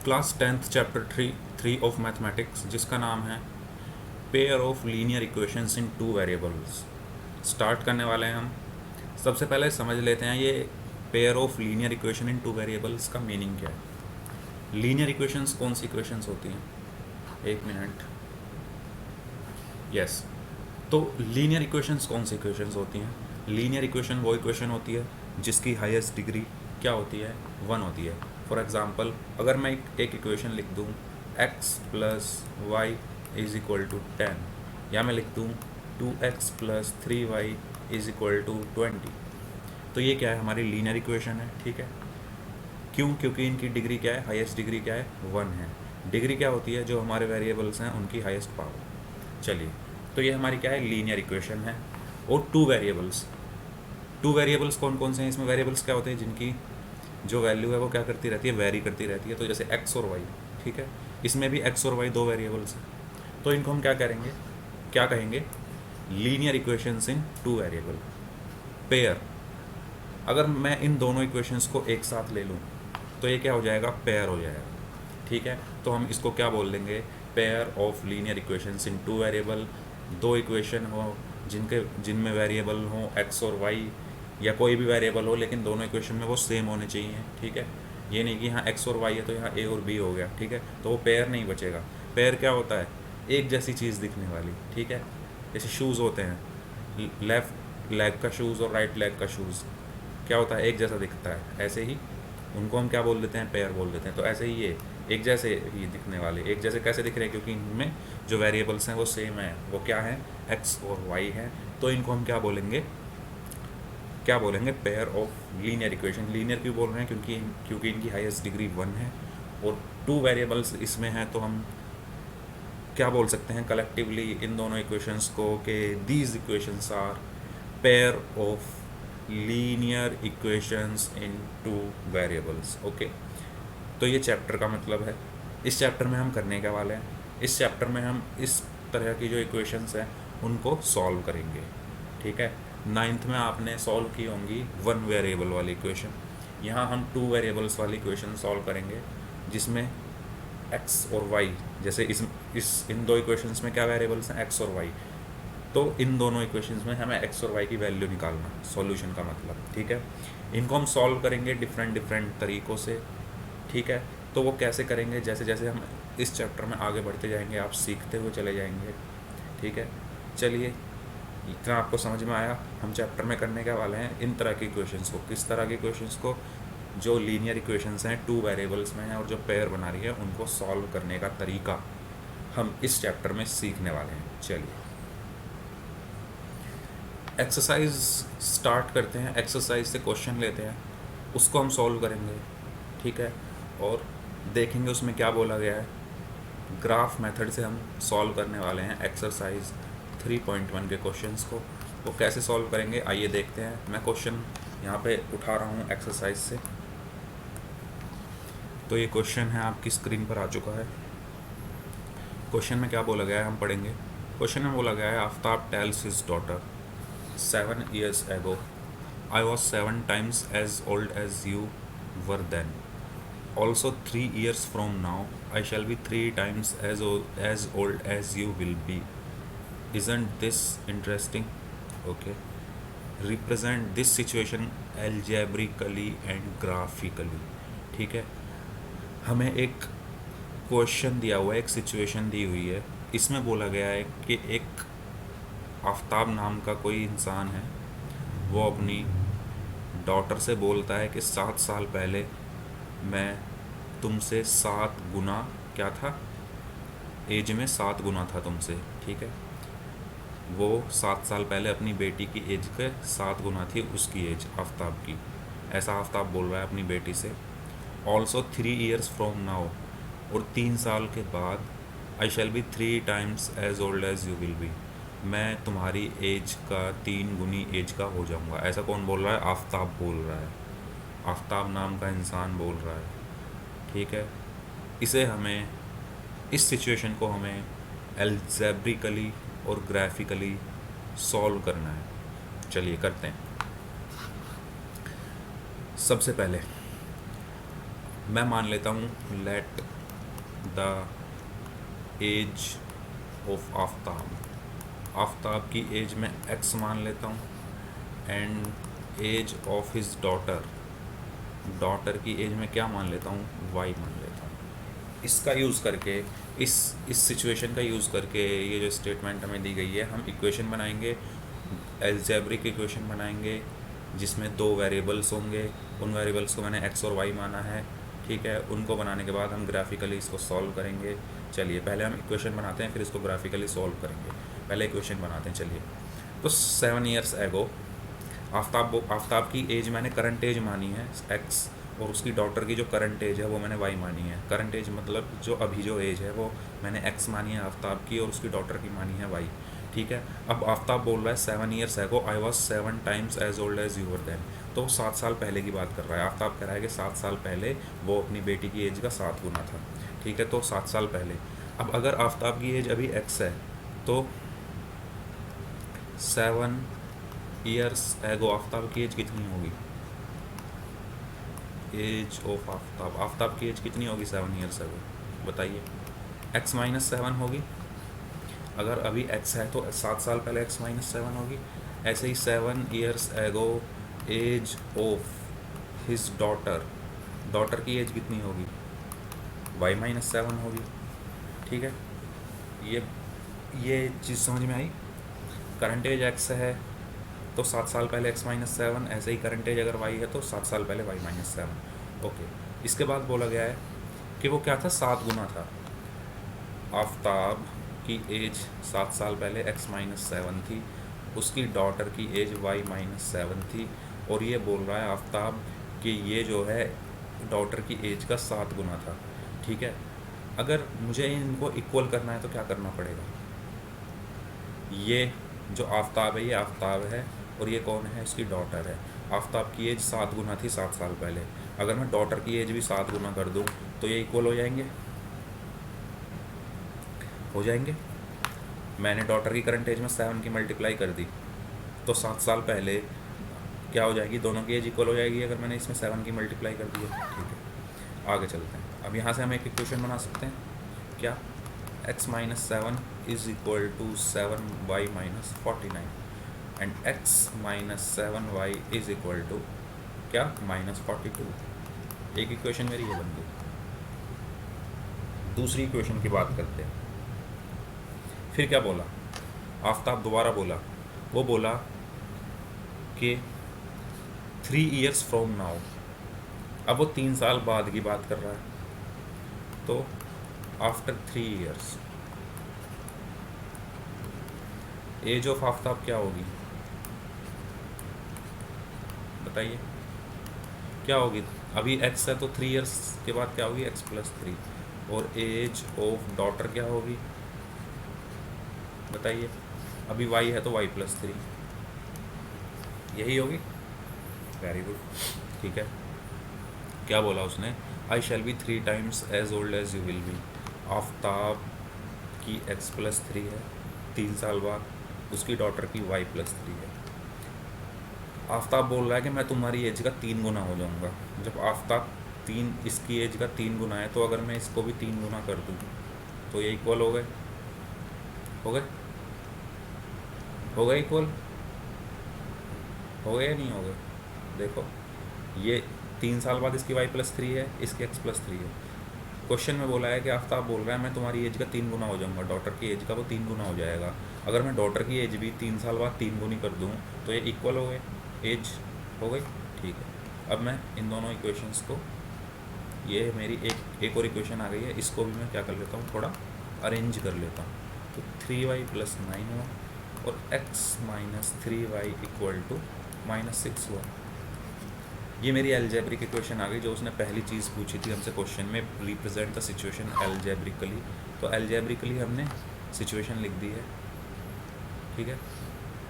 Class 10th chapter three of mathematics, जिसका नाम है pair of linear equations in two variables. Start करने वाले हैं हम। सबसे पहले समझ लेते हैं ये pair of linear equation in two variables का मीनिंग क्या है। लीनियर इक्वेशंस कौन सी इक्वेशंस होती हैं? एक मिनट। यस, तो लीनियर इक्वेशंस कौन सी इक्वेशंस होती हैं? लीनियर इक्वेशन वो इक्वेशन होती है जिसकी हाईएस्ट डिग्री क्या होती है? 1 होती है। फॉर एग्जांपल, अगर मैं एक इक्वेशन लिख दूँ x plus Y is equal to 10, या मैं लिख दूँ 2x plus 3y is equal to 20, तो ये क्या है? हमारी लीनियर इक्वेशन है। ठीक है, क्यों? क्योंकि इनकी डिग्री क्या है? हाईएस्ट डिग्री क्या है? 1 है। डिग्री क्या होती है? जो हमारे वेरिएबल्स हैं उनकी हाईएस्ट पावर। चलिए, तो ये हमारी क्या है? लीनियर इक्वेशन है। और टू वेरिएबल्स कौन कौन से हैं इसमें? वेरिएबल्स क्या होते हैं जिनकी जो वैल्यू है वो क्या करती रहती है? वेरी करती रहती है। तो जैसे x और y, ठीक है, इसमें भी x और y दो वेरिएबल्स हैं, तो इनको हम क्या कहेंगे? Linear equations in two variable. Pair, अगर मैं इन दोनों इक्वेशंस को एक साथ ले लूँ तो ये क्या हो जाएगा? पेयर हो जाएगा। ठीक है, तो हम इसको क्या बोल देंगे? Pair of linear equations in two variable. दो इक्वेशन हो जिनमें वेरिएबल हो x और y, या कोई भी वेरिएबल हो, लेकिन दोनों इक्वेशन में वो सेम होने चाहिए। ठीक है, ये नहीं कि यहाँ x और y है तो यहाँ a और b हो गया। ठीक है, तो वो पेयर नहीं बचेगा। पेयर क्या होता है? एक जैसी चीज़ दिखने वाली। ठीक है, जैसे शूज़ होते हैं, लेफ़्ट लेग का शूज़ और राइट लेग का शूज़ क्या होता है? एक जैसा दिखता है। ऐसे ही उनको हम क्या बोल देते हैं? पेयर बोल देते हैं। तो ऐसे ही ये एक जैसे ही दिखने वाले, एक जैसे कैसे दिख रहे हैं? क्योंकि इनमें जो वेरिएबल्स हैं वो सेम है। वो क्या है? x और y है। तो इनको हम क्या बोलेंगे? Pair of linear equation. Linear क्यों बोल रहे हैं? क्योंकि इनकी हाईएस्ट डिग्री 1 है और टू वेरिएबल्स इसमें हैं। तो हम क्या बोल सकते हैं कलेक्टिवली इन दोनों इक्वेशंस को कि these equations are pair of linear equations in two variables. Okay, तो ये चैप्टर का मतलब है। इस चैप्टर में हम करने के वाले हैं, इस चैप्टर में हम इस तरह की जो इक्वेशंस हैं उनको सॉल्व करेंगे। ठीक है, 9th में आपने सॉल्व की होंगी 1 वेरिएबल वाली इक्वेशन। यहाँ हम 2 वेरिएबल्स वाली इक्वेशन सॉल्व करेंगे जिसमें x और y, जैसे इन दो इक्वेशंस में क्या वेरिएबल्स हैं? x और y। तो इन दोनों इक्वेशंस में हमें x और y की वैल्यू निकालना, सॉल्यूशन का मतलब। ठीक है, इनको हम सॉल्व करेंगे डिफरेंट तरीक़ों से। ठीक है, तो वो कैसे करेंगे? जैसे जैसे हम इस चैप्टर में आगे बढ़ते जाएंगे आप सीखते हुए चले जाएंगे। ठीक है, चलिए, इतना आपको समझ में आया। हम चैप्टर में करने के वाले हैं इन तरह की इक्वेशंस को। किस तरह की इक्वेशंस को? जो लीनियर इक्वेशंस हैं टू वेरिएबल्स में हैं और जो पेयर बना रही है उनको सॉल्व करने का तरीका हम इस चैप्टर में सीखने वाले हैं। चलिए, एक्सरसाइज स्टार्ट करते हैं। एक्सरसाइज से क्वेश्चन लेते हैं, उसको हम सॉल्व करेंगे। ठीक है, और देखेंगे उसमें क्या बोला गया है। ग्राफ मेथड से हम सॉल्व करने वाले हैं एक्सरसाइज 3.1 के क्वेश्चंस को। वो कैसे सॉल्व करेंगे आइए देखते हैं। मैं क्वेश्चन यहाँ पे उठा रहा हूँ एक्सरसाइज से। तो ये क्वेश्चन है, आपकी स्क्रीन पर आ चुका है। क्वेश्चन में क्या बोला गया है हम पढ़ेंगे। क्वेश्चन में बोला गया है, Aftab tales his daughter 7 years ago, I was 7 times as old as you were then. Also 3 years from now, I shall be 3 times as old as you will be. Isn't this interesting? Okay. Represent this situation algebraically and graphically. ठीक है, हमें एक question दिया हुआ है, एक situation दी हुई है। इसमें बोला गया है कि एक आफ्ताब नाम का कोई इंसान है, वो अपनी डॉटर से बोलता है कि 7 साल पहले मैं तुमसे 7 गुना क्या था? एज में 7 गुना था तुमसे। ठीक है, वो 7 साल पहले अपनी बेटी की एज के 7 गुना थी उसकी एज, आफ्ताब की। ऐसा आफ्ताब बोल रहा है अपनी बेटी से। ऑल्सो 3 years फ्रॉम नाउ, और 3 साल के बाद, आई shall be 3 times as old as you will be, मैं तुम्हारी एज का 3 गुनी एज का हो जाऊंगा। ऐसा कौन बोल रहा है? आफ्ताब बोल रहा है। आफ्ताब नाम का इंसान बोल रहा है। ठीक है, इस सिचुएशन को हमें एल्जेब्रिकली और ग्राफिकली सॉल्व करना है। चलिए करते हैं। सबसे पहले मैं मान लेता हूँ let the age of Aftab, Aftab की एज में x मान लेता हूँ, and age of his daughter, daughter की एज में क्या मान लेता हूँ, y मान लेता हूँ। इसका यूज़ करके, इस सिचुएशन का यूज़ करके, ये जो स्टेटमेंट हमें दी गई है, हम इक्वेशन बनाएंगे, एल्जेब्रिक इक्वेशन बनाएंगे जिसमें दो वेरिएबल्स होंगे, उन वेरिएबल्स को मैंने x और y माना है, ठीक है। उनको बनाने के बाद हम ग्राफिकली इसको सॉल्व करेंगे। चलिए पहले हम इक्वेशन बनाते हैं, फिर इसको ग्राफिकली सॉल्व करेंगे। पहले इक्वेशन बनाते हैं, चलिए। तो 7 ईयर्स एगो, आफ्ताब की एज मैंने करंट एज मानी है x, और उसकी डॉटर की जो करंट एज है वो मैंने y मानी है। करंट एज मतलब जो अभी जो एज है वो मैंने x मानी है आफ्ताब की, और उसकी डॉटर की मानी है y, ठीक है। अब आफ्ताब बोल रहा है 7 years ago I was 7 times as old as you were then, तो वो 7 साल पहले की बात कर रहा है। आफ्ताब कह रहा है कि 7 साल पहले वो अपनी बेटी की एज का 7 गुना था, ठीक है। तो 7 साल पहले, अब अगर आफ्ताब की एज अभी x है तो 7 ईयर्स एगो आफ्ताब की एज कितनी होगी, एज ऑफ आफ्ताब, आफ्ताब की एज कितनी होगी 7 ईयर्स एगो, बताइए। x माइनस 7 होगी, अगर अभी x है तो 7 साल पहले x माइनस 7 होगी। ऐसे ही 7 years ago age of his daughter, daughter की एज कितनी होगी, y माइनस 7 होगी, ठीक है। ये चीज़ समझ में आई। करंट एज x है तो 7 साल पहले x माइनस 7, ऐसे ही करंट एज अगर y है तो 7 साल पहले y माइनस 7, ओके। इसके बाद बोला गया है कि वो क्या था, 7 गुना था। आफ्ताब की एज 7 साल पहले x माइनस 7 थी, उसकी डॉटर की एज y माइनस 7 थी, और ये बोल रहा है आफ्ताब कि ये जो है डॉटर की एज का 7 गुना था, ठीक है। अगर मुझे इनको इक्वल करना है तो क्या करना पड़ेगा, ये जो आफ्ताब है ये आफ्ताब है, और ये कौन है, इसकी डॉटर है। आफ्ताब की एज 7 गुना थी 7 साल पहले, अगर मैं डॉटर की एज भी 7 गुना कर दूं तो ये इक्वल हो जाएंगे, हो जाएंगे। मैंने डॉटर की करंट एज में 7 की मल्टीप्लाई कर दी तो 7 साल पहले क्या हो जाएगी, दोनों की एज इक्वल हो जाएगी अगर मैंने इसमें 7 की मल्टीप्लाई कर दी है, ठीक है। आगे चलते हैं। अब यहाँ से हम एक इक्वेशन बना सकते हैं, क्या, x minus 7 is equal to 7y minus 49, and x minus 7y is equal to क्या, माइनस 42। एक इक्वेशन मेरी ये बन गई। दूसरी इक्वेशन की बात करते हैं। फिर क्या बोला आफ्ताब, दोबारा बोला, वो बोला कि 3 ईयर्स फ्रॉम नाउ, अब वो 3 साल बाद की बात कर रहा है, तो after 3 years age of Aftab क्या होगी, बताइए क्या होगी। अभी x है तो 3 ईयर्स के बाद क्या होगी, x प्लस 3, और एज ऑफ डॉटर क्या होगी, बताइए। अभी y है तो y प्लस 3, यही होगी, वेरी गुड, ठीक है। क्या बोला उसने, I shall be 3 times as old as you will be. Aftab की x प्लस 3 है 3 साल बाद, उसकी डॉटर की y प्लस 3 है। आफ्ताब बोल रहा है कि मैं तुम्हारी एज का 3 गुना हो जाऊंगा। जब आफ्ताब इसकी एज का 3 गुना है, तो अगर मैं इसको भी 3 गुना कर दूँ तो ये इक्वल हो गए, हो गए, हो गए, इक्वल हो गए या नहीं हो गए। देखो ये 3 साल बाद इसकी y प्लस 3 है, इसकी x प्लस 3 है। क्वेश्चन में बोला है कि आफ्ताब बोल रहा है मैं तुम्हारी एज का 3 गुना हो जाऊंगा, डॉटर की एज का वो 3 गुना हो जाएगा। अगर मैं डॉटर की एज भी 3 साल बाद 3 गुनी कर दूँ तो ये इक्वल हो गए, एज हो गई, ठीक है। अब मैं इन दोनों इक्वेशंस को, ये मेरी एक और इक्वेशन आ गई है, इसको भी मैं क्या कर लेता हूँ, थोड़ा अरेंज कर लेता हूँ। तो 3y प्लस 9 हुआ, और x minus 3y equal to minus 6 हुआ। ये मेरी एल्जेब्रिक इक्वेशन आ गई, जो उसने पहली चीज़ पूछी थी हमसे क्वेश्चन में, रिप्रेजेंट द सिचुएशन एल्जेब्रिकली। तो एल्जेब्रिकली हमने सिचुएशन लिख दी है, ठीक है।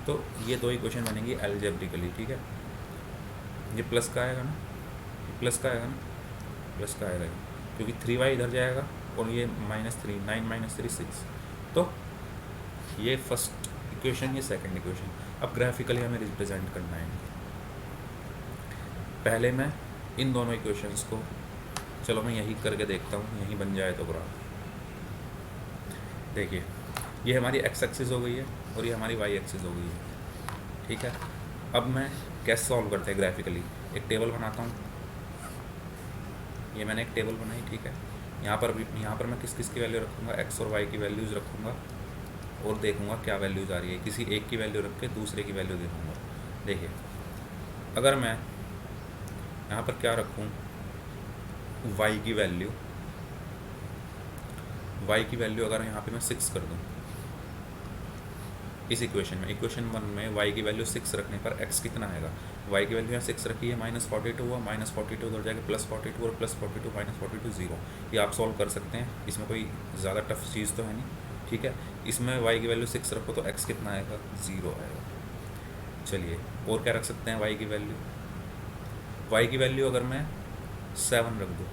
तो ये 2 इक्वेशन बनेंगी एल्जेब्रिकली, ठीक है। ये प्लस का आएगा ना, ये प्लस का आएगा ना, प्लस का आएगा, क्योंकि 3y इधर जाएगा, और ये माइनस 3, 9 माइनस 3 6। तो ये फर्स्ट इक्वेशन, ये सेकंड इक्वेशन। अब ग्राफिकली हमें रिप्रेजेंट करना है। पहले मैं इन दोनों इक्वेशंस को, चलो मैं यही करके देखता हूँ, यही बन जाए तो ग्राफ। देखिए ये हमारी एक्स एक्सिस हो गई है और ये हमारी वाई एक्सिस हो गई है, ठीक है। अब मैं कैसे सॉल्व करते हैं ग्राफिकली, एक टेबल बनाता हूँ। ये मैंने एक टेबल बनाई, ठीक है। यहाँ पर मैं किस किस की वैल्यू रखूँगा, एक्स और वाई की वैल्यूज़ रखूँगा और देखूँगा क्या वैल्यूज़ आ रही है। किसी एक की वैल्यू रख के दूसरे की वैल्यू देखूँगा। देखिए अगर मैं यहाँ पर क्या रखूँ, वाई की वैल्यू अगर यहाँ पे मैं 6 कर दूँ इस इक्वेशन में, इक्वेशन 1 में y की वैल्यू 6 रखने पर x कितना आएगा। y की वैल्यू यहाँ 6 रखी है, -42 हुआ, -42 उधर जाके +42 और +42 -42 0। ये आप सॉल्व कर सकते हैं, इसमें कोई ज़्यादा टफ चीज़ तो है नहीं, ठीक है। इसमें y की वैल्यू 6 रखो तो x कितना आएगा, 0 आएगा। चलिए और क्या रख सकते हैं, y की वैल्यू अगर मैं 7 रख दूँ,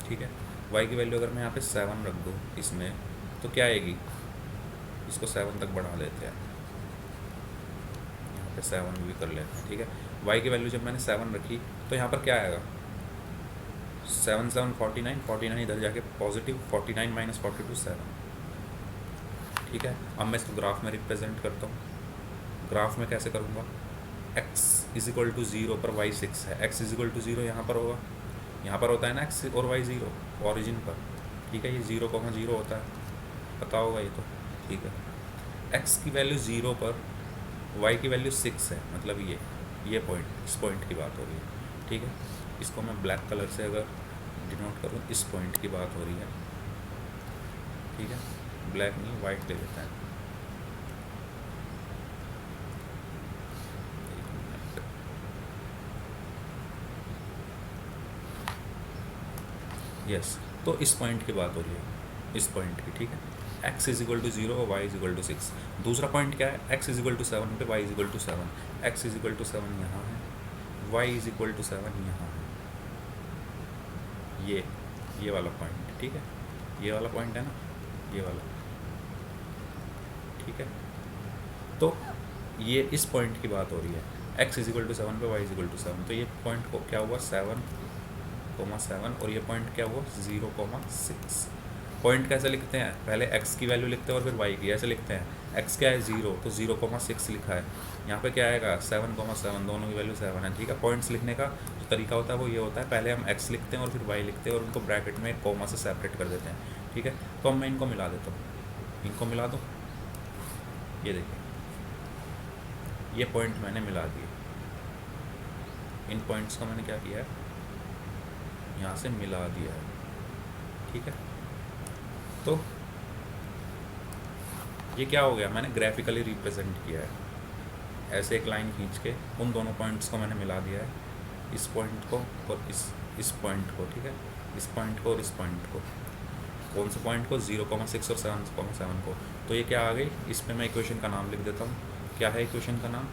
ठीक है। y की वैल्यू अगर मैं यहाँ पे 7 रख दूँ इसमें, तो क्या आएगी, इसको 7 तक बढ़ा लेते हैं, यहाँ पे 7 भी कर लेते हैं, ठीक है। y की वैल्यू जब मैंने 7 रखी तो यहाँ पर क्या आएगा, 7 7 49 इधर जाके पॉजिटिव 49 - 42 7, ठीक है। अब मैं इसको ग्राफ में रिप्रेजेंट करता हूँ। ग्राफ में कैसे करूँगा, x = 0 पर y 6 है, x = 0 यहाँ पर होगा, यहाँ पर होता है ना x और y 0 ऑरिजिन पर, ठीक है। ये 0,0 होता है, पता होगा ये तो, ठीक है। x की वैल्यू 0 पर y की वैल्यू 6 है, मतलब ये पॉइंट, इस पॉइंट की बात हो रही है, ठीक है। इसको मैं ब्लैक कलर से अगर डिनोट करूँ, इस पॉइंट की बात हो रही है, ठीक है। ब्लैक नहीं, वाइट ले लेता है। यस, तो इस पॉइंट की बात हो रही है, इस पॉइंट की, ठीक है। x = 0 और y = 6। दूसरा पॉइंट क्या है, x = 7 पे y = 7, x = 7 यहाँ है, y = 7 यहाँ है, ये वाला पॉइंट, ठीक है। ये वाला पॉइंट है ना, ये वाला, ठीक है। तो ये इस पॉइंट की बात हो रही है, x = 7 पे y = 7, तो ये पॉइंट को क्या हुआ, 7,7 और ये पॉइंट क्या हुआ, 0,6। पॉइंट कैसे लिखते हैं, पहले x की वैल्यू लिखते हैं और फिर y की, ऐसे लिखते हैं। x क्या है, 0, तो 0,6 लिखा है। यहाँ पे क्या आएगा, 7,7, दोनों की वैल्यू 7 है, ठीक है। पॉइंट्स लिखने का जो तरीका होता है वो ये होता है, पहले हम x लिखते हैं और फिर y लिखते हैं और उनको ब्रैकेट में कॉमा से सेपरेट कर देते हैं, ठीक है। तो अब मैं इनको मिला देता हूँ, इनको मिला दो, ये देखिए ये पॉइंट मैंने मिला दिए, इन पॉइंट्स को मैंने क्या किया है, यहाँ से मिला दिया है, ठीक है। तो ये क्या हो गया, मैंने ग्राफिकली रिप्रेजेंट किया है, ऐसे एक लाइन खींच के उन दोनों पॉइंट्स को मैंने मिला दिया है, इस पॉइंट को और इस पॉइंट को, ठीक है। इस पॉइंट को और इस पॉइंट को, कौन से पॉइंट को, 0,6 और 7,7 को। तो ये क्या आ गई, इस पर मैं इक्वेशन का नाम लिख देता हूँ। क्या है इक्वेशन का नाम,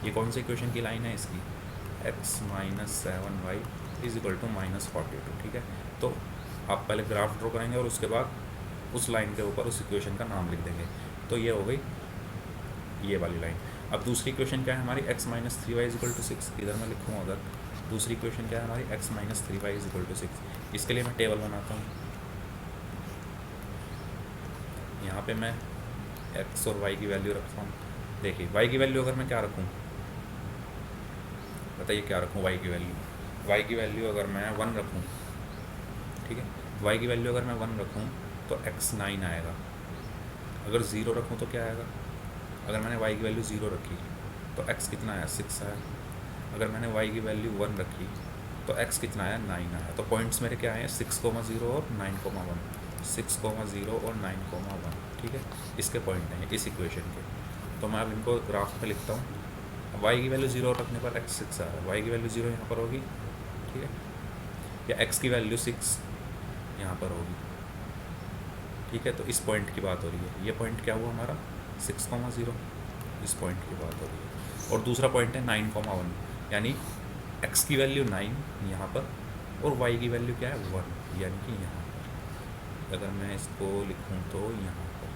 ये कौन सी इक्वेशन की लाइन है इसकी, x - 7y = -42, ठीक है। तो आप पहले ग्राफ ड्रॉ करेंगे और उसके बाद उस लाइन के ऊपर उस इक्वेशन का नाम लिख देंगे, तो ये हो गई ये वाली लाइन। अब दूसरी इक्वेशन क्या है हमारी, x - 3y = 6, इधर मैं लिखूँगा उधर। दूसरी इक्वेशन क्या है हमारी, x - 3y = 6। इसके लिए मैं टेबल बनाता हूँ, यहाँ पे मैं x और y की वैल्यू रखता हूँ। देखिए y की वैल्यू अगर मैं क्या रखूँ, बताइए क्या रखूँ, y की वैल्यू अगर मैं 1 रखूँ, ठीक है। y की वैल्यू अगर मैं 1 रखूँ तो x 9 आएगा, अगर 0 रखूँ तो क्या आएगा, अगर मैंने y की वैल्यू 0 रखी तो x कितना आया, 6 आया। अगर मैंने y की वैल्यू 1 रखी तो x कितना आया, 9 आया। तो पॉइंट्स मेरे क्या आए, 6,0 और 9,1, 6,0 और 9,1, ठीक है। इसके पॉइंट हैं इस इक्वेशन के। तो मैं अब इनको ग्राफ में लिखता हूँ। y की वैल्यू 0 रखने पर x 6 आ रहा है, y की वैल्यू 0 यहाँ पर होगी, ठीक है, या x की वैल्यू 6 यहाँ पर होगी, ठीक है। तो इस पॉइंट की बात हो रही है, ये पॉइंट क्या हुआ हमारा, 6,0, इस पॉइंट की बात हो रही है। और दूसरा पॉइंट है 9,1, यानी x की वैल्यू 9 यहाँ पर और y की वैल्यू क्या है, 1, यानी कि यहाँ पर। अगर मैं इसको लिखूँ तो यहाँ पर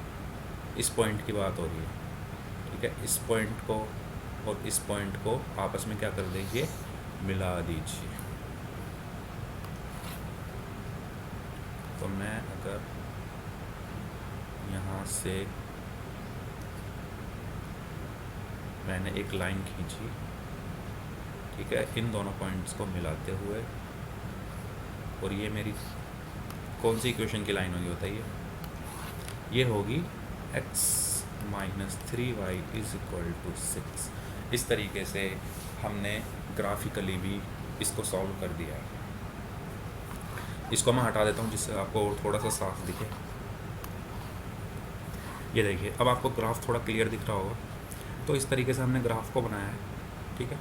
इस पॉइंट की बात हो रही है, ठीक है। इस पॉइंट को और इस पॉइंट को आपस में क्या कर दीजिए, मिला दीजिए, तो मैं अगर यहाँ से मैंने एक लाइन खींची, ठीक है, इन दोनों पॉइंट्स को मिलाते हुए, और ये मेरी कौन सी इक्वेशन की लाइन होगी बताइए? ये होगी x minus 3y is equal to 6। इस तरीके से हमने ग्राफिकली भी इसको सॉल्व कर दिया है। इसको मैं हटा देता हूँ जिससे आपको थोड़ा सा साफ दिखे। ये देखिए, अब आपको ग्राफ थोड़ा क्लियर दिख रहा होगा। तो इस तरीके से हमने ग्राफ को बनाया है, ठीक है।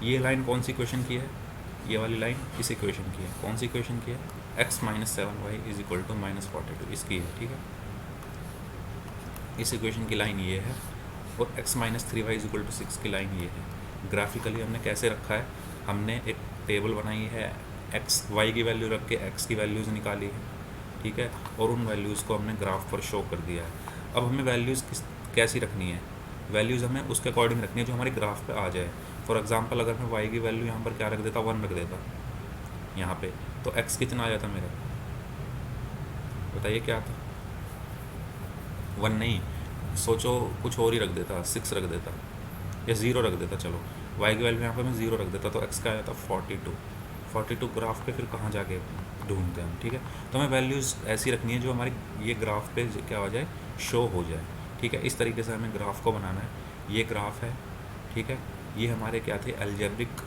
ये लाइन कौन सी इक्वेशन की है? ये वाली लाइन इस इक्वेशन की है। कौन सी इक्वेशन की है? x minus 7y is equal to minus 42, इसकी है, ठीक है। इस इक्वेशन की लाइन ये है, और x minus 3y is equal to 6 की लाइन ये है। ग्राफिकली हमने कैसे रखा है? हमने एक टेबल बनाई है, x y की वैल्यू रख के x की वैल्यूज़ निकाली है, ठीक है, और उन वैल्यूज़ को हमने ग्राफ पर शो कर दिया है। अब हमें वैल्यूज़ कैसी रखनी है? वैल्यूज़ हमें उसके अकॉर्डिंग रखनी है जो हमारे ग्राफ पे आ जाए। फॉर एग्जांपल, अगर मैं y की वैल्यू यहाँ पर क्या रख देता, 1 रख देता यहाँ पे, तो x कितना आ जाता मेरा? बताइए क्या था? 1 नहीं, सोचो कुछ और ही रख देता, 6 रख देता या 0 रख देता। चलो, y की वैल्यू यहाँ पे मैं 0 रख देता, तो x का आ जाता 42 ग्राफ पे फिर कहाँ जाके ढूंढते हैं हम, ठीक है। तो हमें वैल्यूज़ ऐसी रखनी है जो हमारी ये ग्राफ पे क्या हो जाए, शो हो जाए, ठीक है। इस तरीके से हमें ग्राफ को बनाना है। ये ग्राफ है, ठीक है। ये हमारे क्या थे? अलजेब्रिक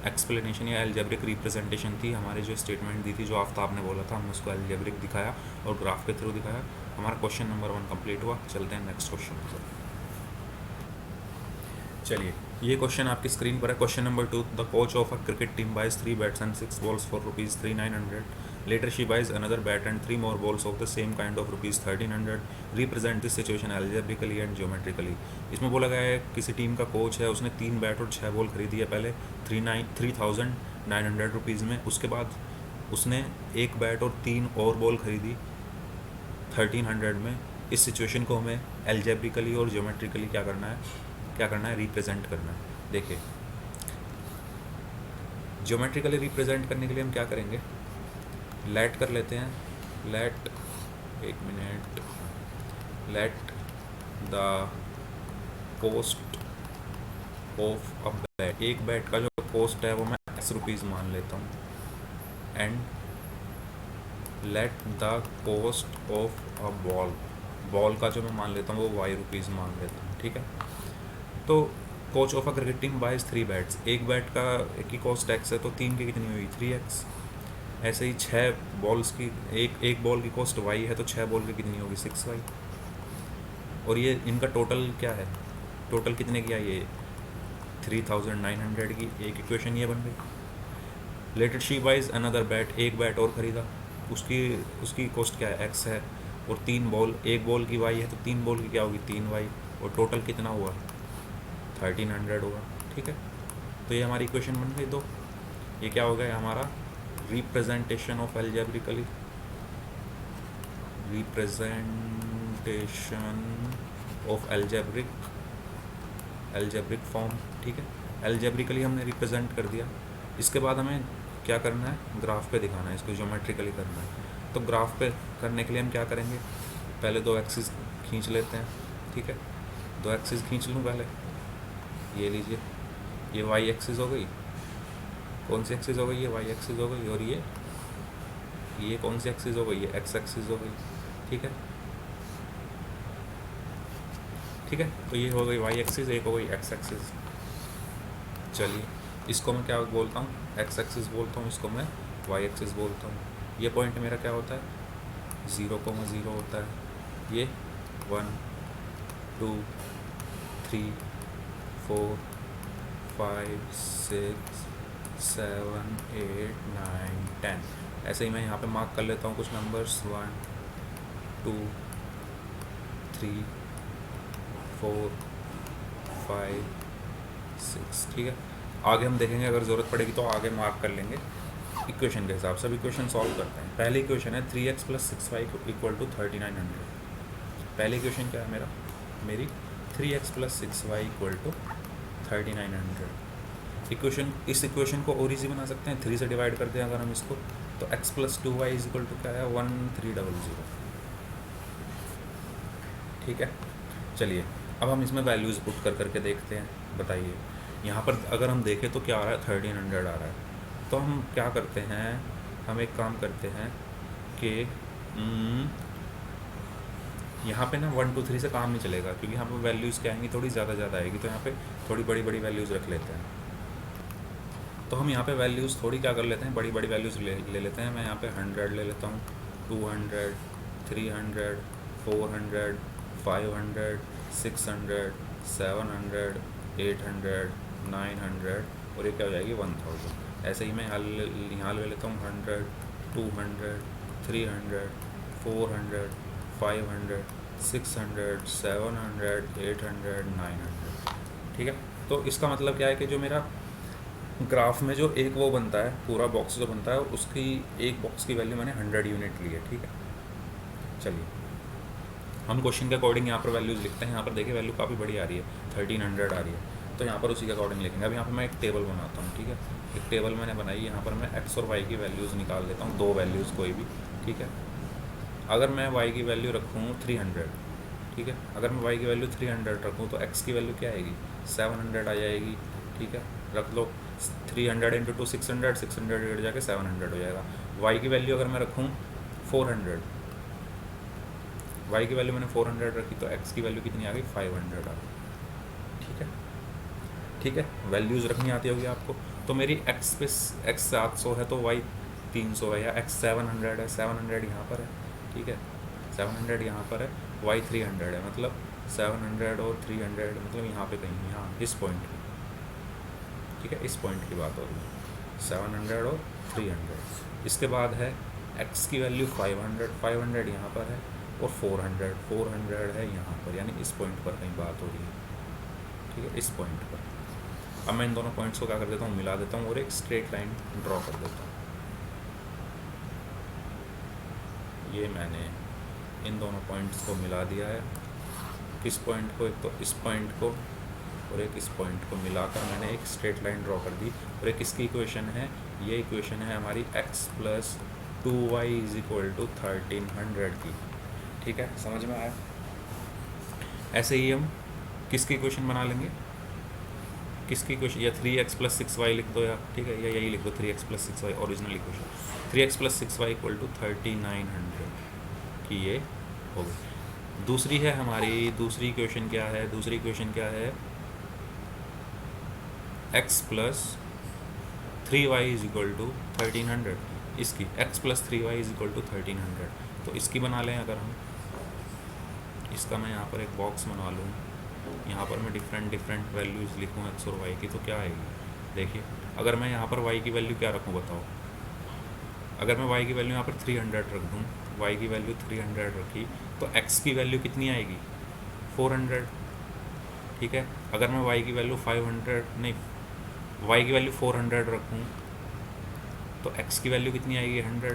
एक्सप्लेनेशन या अलजेब्रिक रिप्रेजेंटेशन थी। हमारे जो स्टेटमेंट दी थी, जो आफ्ताब ने बोला था, हमने उसको अलजेब्रिक दिखाया और ग्राफ के थ्रू दिखाया। हमारा क्वेश्चन नंबर 1 कंप्लीट हुआ। चलते हैं नेक्स्ट क्वेश्चन पर। चलिए, ये क्वेश्चन आपकी स्क्रीन पर है। Question number 2, the coach of a cricket team buys 3 bats and 6 balls for rupees 3900. Later she buys another bat and 3 more balls of the same kind of rupees 1300. Represent this situation algebraically and geometrically. इसमें बोला गया है किसी team का coach है, उसने 3 bat और 6 ball खरीदी है पहले 3900 रुपीज़ में। उसके बाद उसने एक बैट और 3 और बॉल खरीदी 1300 में। इस सिचुएशन को हमें एल्जेब्रिकली और ज्योमेट्रिकली क्या करना है? रिप्रेजेंट करना है। देखिए, ज्योमेट्रिकली रिप्रेजेंट करने के लिए हम क्या करेंगे? लेट कर लेते हैं। लेट, एक minute, let the cost of a bat, एक बैट का जो कॉस्ट है वो मैं x रुपीज़ मान लेता हूँ, and let the cost of a ball का जो मैं मान लेता हूँ वो y रुपीज़ मान लेता हूँ, ठीक है। तो coach of a cricket team buys 3 bats, एक बैट का की कॉस्ट x है, तो 3 की कितनी हुई? 3x। ऐसे ही 6 बॉल्स की, एक बॉल की कॉस्ट y है, तो 6 बॉल की कितनी होगी? 6y। और ये इनका टोटल क्या है? टोटल कितने की आई? ये 3900 की। एक इक्वेशन ये बन गई। Later she buys another bat, एक बैट और ख़रीदा, उसकी कॉस्ट क्या है? x है, और 3 बॉल, एक बॉल की y है, तो 3 बॉल की क्या होगी? 3y, और टोटल कितना हुआ? 1300 हुआ, ठीक है। तो ये हमारी इक्वेशन बन गई 2। ये क्या हो गया हमारा? Representation of algebraically, representation of algebraic form, ठीक है। एल्जेब्रिकली हमने रिप्रेजेंट कर दिया। इसके बाद हमें क्या करना है? ग्राफ पे दिखाना है, इसको ज्योमेट्रिकली करना है। तो ग्राफ पे करने के लिए हम क्या करेंगे? पहले 2 एक्सिस खींच लेते हैं, ठीक है। 2 एक्सिस खींच लूँ पहले। ये लीजिए, ये y एक्सिस हो गई। कौन सी एक्सिस हो गई? ये y एक्सिस हो गई। और ये कौन सी एक्सिस हो गई? ये x एक्सिस हो गई, ठीक है, ठीक है। तो ये हो गई y एक्सिस, एक हो गई x एक्सिस। चलिए, इसको मैं क्या बोलता हूँ? x एक्सिस बोलता हूँ, इसको मैं y एक्सिस बोलता हूँ। ये पॉइंट मेरा क्या होता है? 0,0 होता है। ये 1 2 3 4 5 6 7 8 9 10। ऐसे ही मैं यहाँ पे मार्क कर लेता हूँ कुछ नंबर्स, 1 2 3 4 5 6, ठीक है। आगे हम देखेंगे, अगर ज़रूरत पड़ेगी तो आगे मार्क कर लेंगे इक्वेशन के हिसाब से। अब इक्वेशन सॉल्व करते हैं। पहली इक्वेशन है 3x + 6y इक्वल टू 3900। पहली इक्वेशन क्या है मेरी 3x + 6y इक्वल टू 3900। इस इक्वेशन को और ईजी बना सकते हैं, 3 से डिवाइड कर दें अगर हम इसको, तो x plus 2y is equal to क्या है 1300। ठीक है, चलिए अब हम इसमें वैल्यूज़ पुट कर करके देखते हैं। बताइए यहाँ पर अगर हम देखें तो क्या आ रहा है, 1300 आ रहा है। तो हम क्या करते हैं, हम एक काम करते हैं कि यहाँ पे ना 1 2 3 से काम नहीं चलेगा, क्योंकि यहाँ पर वैल्यूज़ क्या आएंगी, थोड़ी ज़्यादा आएगी, तो यहाँ पे थोड़ी बड़ी बड़ी वैल्यूज़ रख लेते हैं। तो हम यहाँ पे वैल्यूज़ थोड़ी क्या कर लेते हैं, बड़ी बड़ी वैल्यूज़ ले लेते हैं। मैं यहाँ पे 100 ले लेता हूँ, 200, 300, 400, 500, 600, 700, 800, 900 और ये क्या हो जाएगी 1000। ऐसे ही मैं यहाँ ले लेता हूँ 100, 200, 300, 400, 500, 600, 700, 800, 900। ठीक है, तो इसका मतलब क्या है कि जो मेरा ग्राफ में जो एक वो बनता है, पूरा बॉक्स जो बनता है, उसकी एक बॉक्स की वैल्यू मैंने 100 यूनिट ली है। ठीक है, चलिए हम क्वेश्चन के अकॉर्डिंग यहाँ पर वैल्यूज़ लिखते हैं। यहाँ पर देखिए वैल्यू काफ़ी बड़ी आ रही है, 1300 आ रही है, तो यहाँ पर उसी के अकॉर्डिंग लिखेंगे। अब यहाँ पर मैं एक टेबल बनाता हूँ। ठीक है, एक टेबल मैंने बनाई, यहाँ पर मैं x और y की वैल्यूज़ निकाल लेता हूँ, 2 वैल्यूज़ कोई भी। ठीक है, अगर मैं y की वैल्यू रखूँ 300, ठीक है, अगर मैं y की वैल्यू 300 रखूँ तो x की वैल्यू क्या आएगी, 700 आ जाएगी। ठीक है, रख लो, 300 इंटू 2 600, 600 जाके 700 हो जाएगा। y की वैल्यू अगर मैं रखूँ 400, y की वैल्यू मैंने 400 रखी, तो x की वैल्यू कितनी आ गई, 500 आ गई। ठीक है, ठीक है, वैल्यूज़ रखनी आती होगी आपको। तो मेरी x पे x 700 है तो y 300 है, या x 700 है, 700 यहाँ पर है। ठीक है, 700 यहाँ पर है, y 300 है, मतलब 700 और 300 मतलब यहाँ पे कहीं, यहाँ इस पॉइंट पे। ठीक है, इस पॉइंट की बात हो रही है, 700 और 300। इसके बाद है x की वैल्यू 500, 500 यहाँ पर है, और 400, 400 है यहाँ पर, यानी इस पॉइंट पर कहीं बात हो रही है। ठीक है, इस पॉइंट पर। अब मैं इन दोनों पॉइंट्स को क्या कर देता हूँ, मिला देता हूँ और एक स्ट्रेट लाइन ड्रॉ कर देता हूँ। ये मैंने इन दोनों पॉइंट्स को मिला दिया है। किस पॉइंट को, एक तो इस पॉइंट को और एक इस पॉइंट को मिलाकर मैंने एक स्ट्रेट लाइन ड्रॉ कर दी। और एक किसकी इक्वेशन है, ये इक्वेशन है हमारी x plus 2y is equal to 1300 की। ठीक है, समझ में आया। ऐसे ही हम किसकी इक्वेशन बना लेंगे, किसकी इक्वेशन, या 3x प्लस 6y लिख दो यार। ठीक है, या यही लिख दो 3x plus 6y, original equation 3x plus 6y equal to 3900 की ये हो गई। दूसरी है हमारी, दूसरी इक्वेशन क्या है, दूसरी इक्वेशन क्या है, x plus 3y is equal to 1300। इसकी x plus 3y is equal to 1300, तो इसकी बना लें अगर हम। इसका मैं यहाँ पर एक बॉक्स बनवा लूँ, यहाँ पर मैं डिफरेंट वैल्यूज़ लिखूँ x और y की, तो क्या आएगी। देखिए अगर मैं यहाँ पर y की वैल्यू क्या रखूँ बताओ, अगर मैं y की वैल्यू यहाँ पर 300 रख दूँ, y की वैल्यू 300 रखी, तो x की वैल्यू कितनी आएगी 400। ठीक है, अगर मैं y की वैल्यू 500 नहीं, y की वैल्यू 400 रखूँ तो x की वैल्यू कितनी आएगी 100।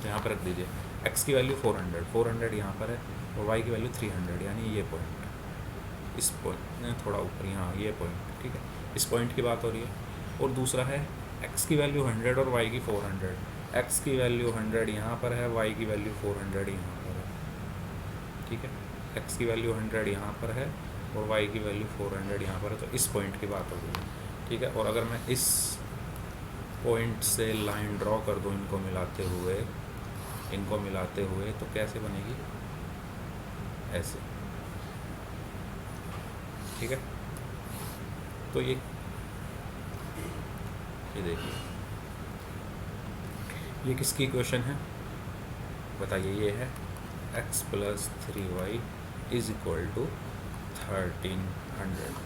तो यहाँ पर रख दीजिए x की वैल्यू 400, 400 यहाँ पर है, और y की वैल्यू 300, यानी ये पॉइंट, इस पॉइंट थोड़ा ऊपर, यहाँ ये पॉइंट। ठीक है, इस पॉइंट की बात हो रही है। और दूसरा है x की वैल्यू 100 और y की 400, x की वैल्यू 100 यहाँ पर है, y की वैल्यू 400 यहाँ पर है। ठीक है, x की वैल्यू 100 यहाँ पर है और y की वैल्यू 400 यहाँ पर है, तो इस पॉइंट की बात हो रही है। ठीक है, और अगर मैं इस पॉइंट से लाइन ड्रॉ कर दूँ इनको मिलाते हुए, तो कैसे बनेगी, ऐसे। ठीक है, तो ये देखिए ये किसकी इक्वेशन है बताइए, ये है x plus 3y is equal to 1300।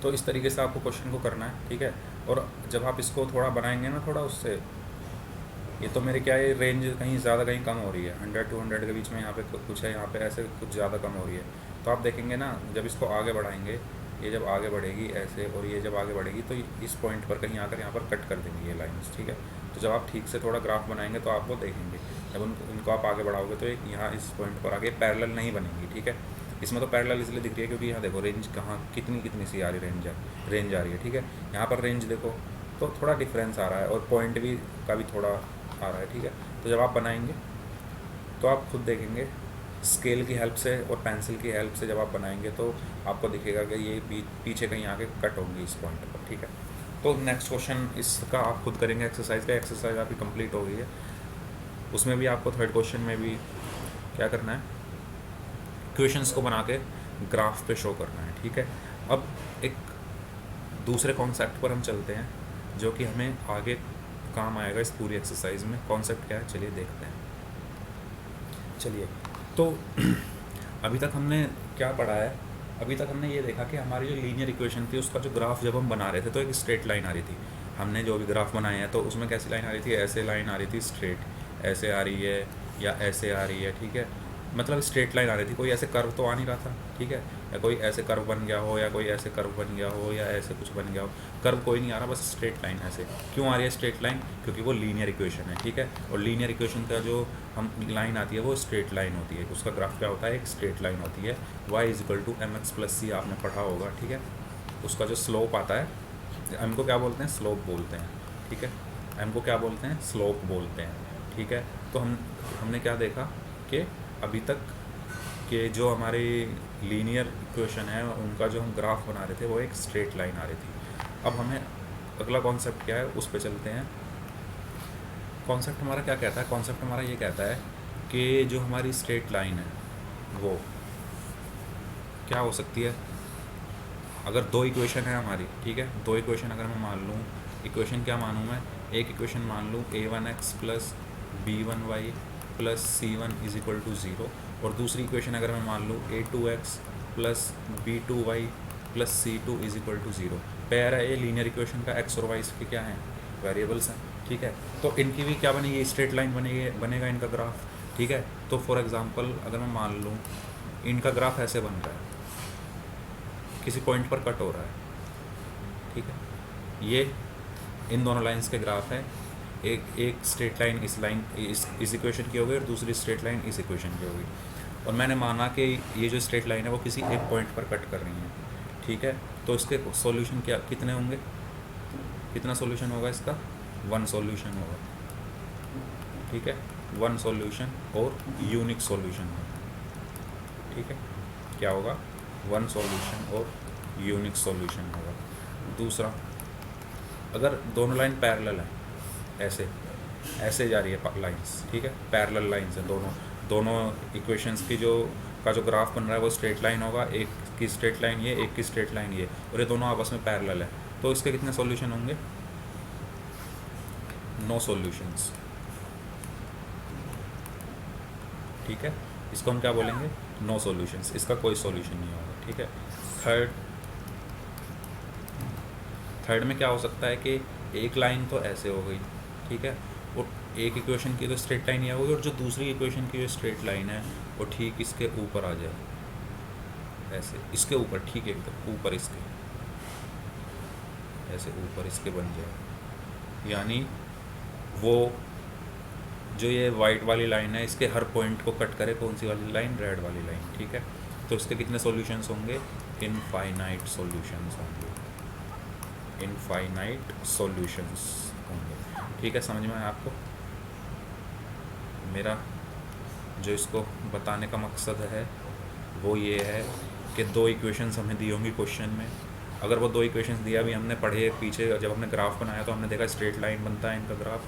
तो इस तरीके से आपको क्वेश्चन को करना है। ठीक है, और जब आप इसको थोड़ा बनाएंगे ना, थोड़ा उससे, ये तो मेरे क्या है रेंज कहीं ज़्यादा कहीं कम हो रही है, 100 to 100 के बीच में यहाँ पे कुछ है, यहाँ पे ऐसे कुछ ज़्यादा कम हो रही है। तो आप देखेंगे ना, जब इसको आगे बढ़ाएंगे, ये जब आगे बढ़ेगी ऐसे, और ये जब आगे बढ़ेगी तो इस पॉइंट पर कहीं आकर यहाँ पर कट कर देंगे ये लाइन्स। ठीक है, तो जब आप ठीक से थोड़ा ग्राफ बनाएंगे तो आप वो देखेंगे, जब इनको आप आगे बढ़ाओगे तो एक यहाँ इस पॉइंट पर आगे पैरेलल नहीं बनेंगी। ठीक है, इसमें तो पैरेलल इसलिए दिख रही है क्योंकि यहाँ देखो रेंज कहाँ कितनी कितनी सी आ रही रेंज आ रही है, ठीक है। यहाँ पर रेंज देखो तो थोड़ा डिफरेंस आ रहा है और पॉइंट भी का भी थोड़ा आ रहा है, ठीक है। तो जब आप बनाएंगे तो आप खुद देखेंगे स्केल की हेल्प से और पेंसिल की हेल्प से जब आप बनाएंगे तो आपको दिखेगा कि ये पीछे कहीं आके कट होंगी इस पॉइंट पर, ठीक है। तो नेक्स्ट क्वेश्चन इसका आप खुद करेंगे एक्सरसाइज का। एक्सरसाइज आपकी कंप्लीट हो गई है। उसमें भी आपको थर्ड क्वेश्चन में भी क्या करना है, क्वेश्चंस को बना के ग्राफ पे शो करना है, ठीक है। अब एक दूसरे कॉन्सेप्ट पर हम चलते हैं जो कि हमें आगे काम आएगा इस पूरी एक्सरसाइज में। कॉन्सेप्ट क्या है चलिए देखते हैं। चलिए तो अभी तक हमने क्या पढ़ा है, अभी तक हमने ये देखा कि हमारी जो लीनियर इक्वेशन थी उसका जो ग्राफ जब हम बना रहे थे तो एक स्ट्रेट लाइन आ रही थी। हमने जो भी ग्राफ बनाए हैं तो उसमें कैसी लाइन आ रही थी, ऐसे लाइन आ रही थी स्ट्रेट, ऐसे आ रही है या ऐसे आ रही है, ठीक है। मतलब स्ट्रेट लाइन आ रही थी, कोई ऐसे कर्व तो आ नहीं रहा था, ठीक है। या कोई ऐसे कर्व बन गया हो या कोई ऐसे कर्व बन गया हो या ऐसे कुछ बन गया हो, कर्व कोई नहीं आ रहा, बस स्ट्रेट लाइन ऐसे। क्यों आ रही है स्ट्रेट लाइन, क्योंकि वो लीनियर इक्वेशन है, ठीक है। और लीनियर इक्वेशन का जो हम लाइन आती है वो स्ट्रेट लाइन होती है, उसका ग्राफ क्या होता है, एक स्ट्रेट लाइन होती है। y = mx+c आपने पढ़ा होगा, ठीक है। उसका जो स्लोप आता है, m को क्या बोलते हैं, स्लोप बोलते हैं, ठीक है। m को क्या बोलते हैं, स्लोप बोलते हैं, ठीक है। तो हमने क्या देखा कि अभी तक के जो हमारी लीनियर इक्वेशन है उनका जो हम ग्राफ बना रहे थे वो एक स्ट्रेट लाइन आ रही थी। अब हमें अगला कॉन्सेप्ट क्या है उस पर चलते हैं। कॉन्सेप्ट हमारा क्या कहता है, कॉन्सेप्ट हमारा ये कहता है कि जो हमारी स्ट्रेट लाइन है वो क्या हो सकती है। अगर दो इक्वेशन है हमारी, ठीक है, दो इक्वेशन अगर मैं मान लूँ, इक्वेशन क्या मानूँ मैं, एक इक्वेशन मान लूँ a1x + b1y + c1 = 0, और दूसरी इक्वेशन अगर मैं मान लूँ a2x + b2y + c2 = 0। पेयर है ये लीनियर इक्वेशन का, x और y के क्या हैं, वेरिएबल्स हैं, ठीक है। तो इनकी भी क्या बनेगी, स्ट्रेट लाइन बनेगा इनका ग्राफ, ठीक है। तो फॉर एग्जांपल अगर मैं मान लूँ इनका ग्राफ ऐसे बन रहा है, किसी पॉइंट पर कट हो रहा है, ठीक है। ये इन दोनों लाइंस के ग्राफ है। एक स्ट्रेट लाइन इस इक्वेशन की होगी और दूसरी स्ट्रेट लाइन इस इक्वेशन की होगी। और मैंने माना कि ये जो स्ट्रेट लाइन है वो किसी एक पॉइंट पर कट कर रही है, ठीक है। तो इसके सॉल्यूशन क्या कितने होंगे, कितना सॉल्यूशन होगा इसका, 1 सॉल्यूशन होगा, ठीक है। 1 सॉल्यूशन और यूनिक सॉल्यूशन होगा, ठीक है। क्या होगा, 1 सॉल्यूशन और यूनिक सॉल्यूशन होगा। दूसरा, अगर दोनों लाइन पैरेलल है, ऐसे ऐसे जा रही है लाइंस, ठीक है, पैरेलल लाइंस है दोनों इक्वेशंस की जो ग्राफ बन रहा है वो स्ट्रेट लाइन होगा। एक की स्ट्रेट लाइन ये, एक की स्ट्रेट लाइन ये, और ये दोनों आपस में पैरेलल है। तो इसके कितने सॉल्यूशन होंगे, 9 सॉल्यूशंस, ठीक है। इसको हम क्या बोलेंगे, 9 सॉल्यूशंस, इसका कोई सॉल्यूशन नहीं होगा, ठीक है। थर्ड में क्या हो सकता है कि एक लाइन तो ऐसे हो गई, ठीक है, और एक इक्वेशन की तो स्ट्रेट लाइन ये हो गई, और जो दूसरी इक्वेशन की जो स्ट्रेट लाइन है वो ठीक इसके ऊपर आ जाए, ऐसे इसके ऊपर, ठीक है, एकदम ऊपर इसके, ऐसे ऊपर इसके बन जाए। यानी वो जो ये वाइट वाली लाइन है इसके हर पॉइंट को कट करे, कौन सी वाली लाइन, रेड वाली लाइन, ठीक है। तो इसके कितने सॉल्यूशंस होंगे, इनफाइनाइट सॉल्यूशंस होंगे, इनफाइनाइट सॉल्यूशंस होंगे, ठीक है। समझ में आया आपको। मेरा जो इसको बताने का मकसद है वो ये है कि 2 इक्वेशंस हमें दी होंगी क्वेश्चन में। अगर वो 2 इक्वेशंस दिया भी हमने पढ़े पीछे, जब हमने ग्राफ बनाया तो हमने देखा स्ट्रेट लाइन बनता है इनका ग्राफ।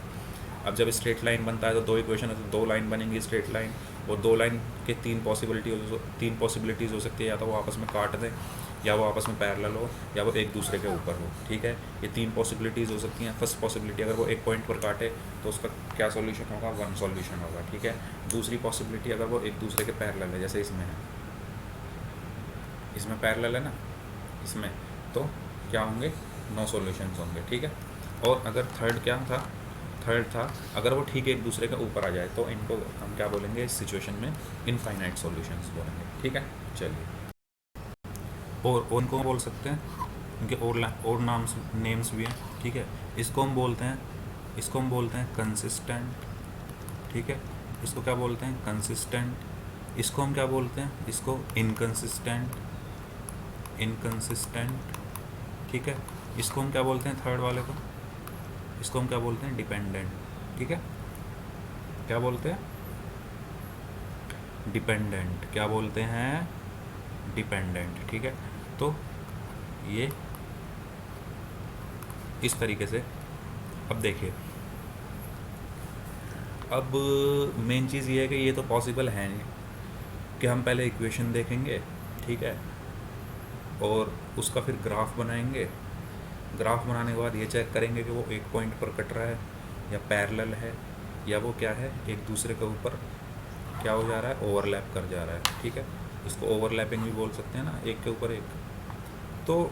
अब जब स्ट्रेट लाइन बनता है तो 2 इक्वेशन है तो 2 लाइन बनेंगी स्ट्रेट लाइन, और 2 लाइन के 3 पॉसिबिलिटीज़ हो सकती है, या तो वो आपस में काट दें, या वो आपस में पैरेलल हो, या वो एक दूसरे के ऊपर हो, ठीक है। ये 3 पॉसिबिलिटीज़ हो सकती हैं। फर्स्ट पॉसिबिलिटी, अगर वो एक पॉइंट पर काटे तो उसका क्या सॉल्यूशन होगा, 1 सॉल्यूशन होगा, ठीक है। दूसरी पॉसिबिलिटी, अगर वो एक दूसरे के पैरेलल है, जैसे इसमें है, इसमें पैरेलल है ना, इसमें, तो क्या होंगे, 9 सॉल्यूशंस होंगे, ठीक है। और अगर थर्ड था अगर वो ठीक एक दूसरे के ऊपर आ जाए तो इनको हम क्या बोलेंगे, इस सिचुएशन में इनफाइनाइट सॉल्यूशंस बोलेंगे, ठीक है। चलिए, और उनको बोल सकते हैं, उनके और नेम्स भी हैं, ठीक है। इसको हम बोलते हैं कंसिस्टेंट, ठीक है। इसको क्या बोलते हैं, कंसिस्टेंट, इसको हम क्या बोलते हैं, इसको इनकंसिस्टेंट, इनकंसिस्टेंट, ठीक है। इसको हम क्या बोलते हैं, थर्ड वाले को, इसको हम क्या बोलते हैं, डिपेंडेंट, ठीक है। क्या बोलते हैं, डिपेंडेंट, क्या बोलते हैं, डिपेंडेंट, ठीक है। तो ये इस तरीके से, अब देखिए, अब मेन चीज़ ये है कि ये तो पॉसिबल है नहीं कि हम पहले इक्वेशन देखेंगे, ठीक है, और उसका फिर ग्राफ बनाएंगे। ग्राफ बनाने के बाद ये चेक करेंगे कि वो एक पॉइंट पर कट रहा है या पैरेलल है या वो क्या है, एक दूसरे के ऊपर क्या हो जा रहा है, ओवरलैप कर जा रहा है, ठीक है। इसको ओवरलैपिंग भी बोल सकते हैं ना, एक के ऊपर एक। तो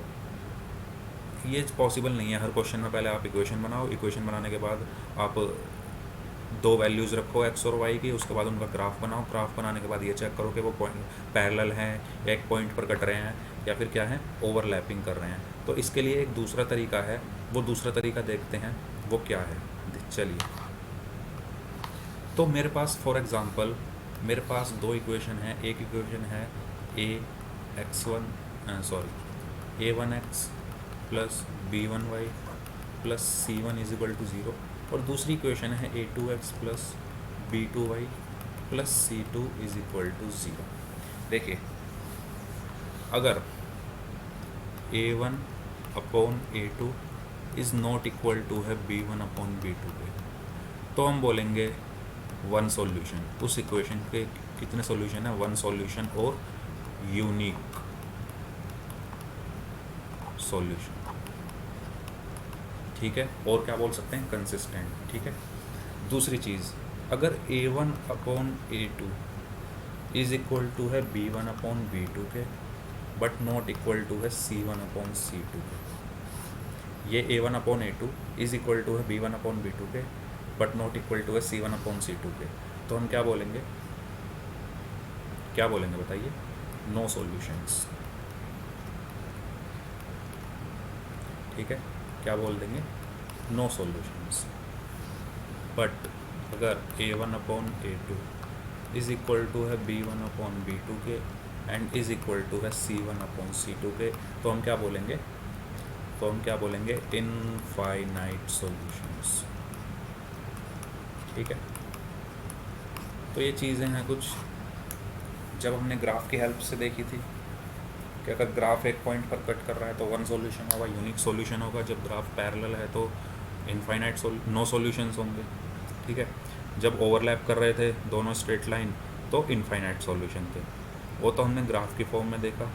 ये पॉसिबल नहीं है हर क्वेश्चन में पहले आप इक्वेशन बनाओ, इक्वेशन बनाने के बाद आप दो वैल्यूज़ रखो एक्स और वाई की, उसके बाद उनका ग्राफ बनाओ, ग्राफ बनाने के बाद ये चेक करो कि वो पॉइंट पैरेलल हैं या एक पॉइंट पर कट रहे हैं या फिर क्या है, ओवरलैपिंग कर रहे हैं। तो इसके लिए एक दूसरा तरीका है, वो दूसरा तरीका देखते हैं वो क्या है। चलिए, तो मेरे पास फॉर एग्ज़ाम्पल मेरे पास दो इक्वेशन है। एक इक्वेशन है a1x plus b1y plus c1 is equal to 0, और दूसरी इक्वेशन है a2x plus b2y plus c2 is equal to 0। देखिए, अगर a1 upon a2 is not equal to है b1 अपॉन b2 के, तो हम बोलेंगे वन सॉल्यूशन। उस इक्वेशन के कितने सॉल्यूशन है, वन सॉल्यूशन और यूनिक सॉल्यूशन, ठीक है। और क्या बोल सकते हैं, कंसिस्टेंट, ठीक है। दूसरी चीज़, अगर a1 upon a2 is equal to है b1 अपॉन b2 के, बट नॉट इक्वल टू है c1 अपॉन c2 के। ये a1 upon a2 is equal to है b1 अपॉन b2 के, बट नॉट इक्वल टू है c1 अपॉन c2 के, तो हम क्या बोलेंगे, क्या बोलेंगे बताइए, नो सॉल्यूशंस, ठीक है। क्या बोल देंगे, नो सॉल्यूशंस। बट अगर a1 upon a2 is equal to है b1 अपॉन b2 के एंड इज इक्वल टू है c1 अपॉन c2 के, तो हम क्या बोलेंगे, तो हम क्या बोलेंगे, इनफाइनाइट सॉल्यूशंस, ठीक है। तो ये चीज़ें हैं कुछ जब हमने ग्राफ की हेल्प से देखी थी कि अगर ग्राफ एक पॉइंट पर कट कर रहा है तो वन सॉल्यूशन होगा, यूनिक सॉल्यूशन होगा। जब ग्राफ पैरेलल है तो इनफाइनाइट नो सॉल्यूशंस होंगे, ठीक है। जब ओवरलैप कर रहे थे दोनों स्ट्रेट लाइन तो इनफाइनाइट सॉल्यूशन थे। वो तो हमने ग्राफ की फॉर्म में देखा,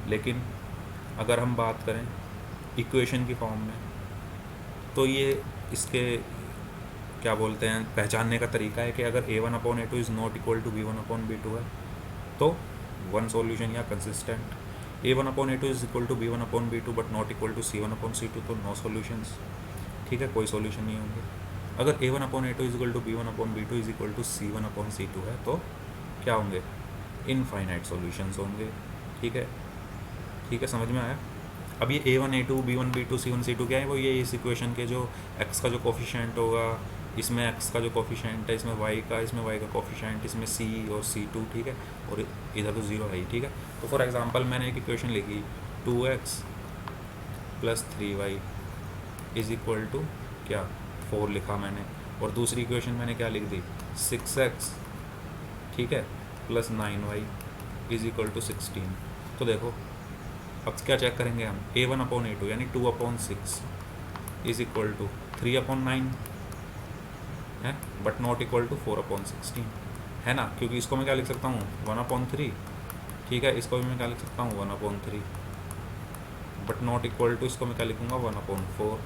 लेकिन अगर हम बात करें इक्वेशन की फॉर्म में, तो ये इसके क्या बोलते हैं, पहचानने का तरीका है कि अगर a1 upon a2 is not equal to b1 upon b2 है तो वन सॉल्यूशन या consistent. a1 upon a2 is equal to b1 upon b2 but not equal to c1 upon c2, तो नो सॉल्यूशंस, ठीक है, कोई solution नहीं होंगे। अगर a1 upon a2 is equal to b1 upon b2 is equal to c1 upon c2 है तो क्या होंगे, इनफाइनाइट सॉल्यूशंस होंगे, ठीक है, ठीक है, समझ में आया। अब ये a1 a2 b1 b2 c1 c2 क्या है, वो ये इस इक्वेशन के जो x का जो कोफिशिएंट होगा, इसमें x का जो कोफिशिएंट है, इसमें y का कोफिशिएंट, इसमें c और c2, ठीक है, और इधर तो 0 है ही, ठीक है। तो फॉर एग्जांपल मैंने एक इक्वेशन लिखी 2x plus 3y is equal to क्या, 4 लिखा मैंने, और दूसरी इक्वेशन मैंने क्या लिख दी, 6x, ठीक है, plus 9y is equal to 16। तो देखो अब क्या चेक करेंगे हम, a1 अपॉन a2 यानी 2 upon 6 is equal to 3 upon 9 है, but not equal to 4 upon 16 है ना, क्योंकि इसको मैं क्या लिख सकता हूँ 1 अपॉन 3, ठीक है, इसको भी मैं क्या लिख सकता हूँ 1 upon 3, but not equal to इसको मैं क्या लिखूँगा 1 अपॉन 4,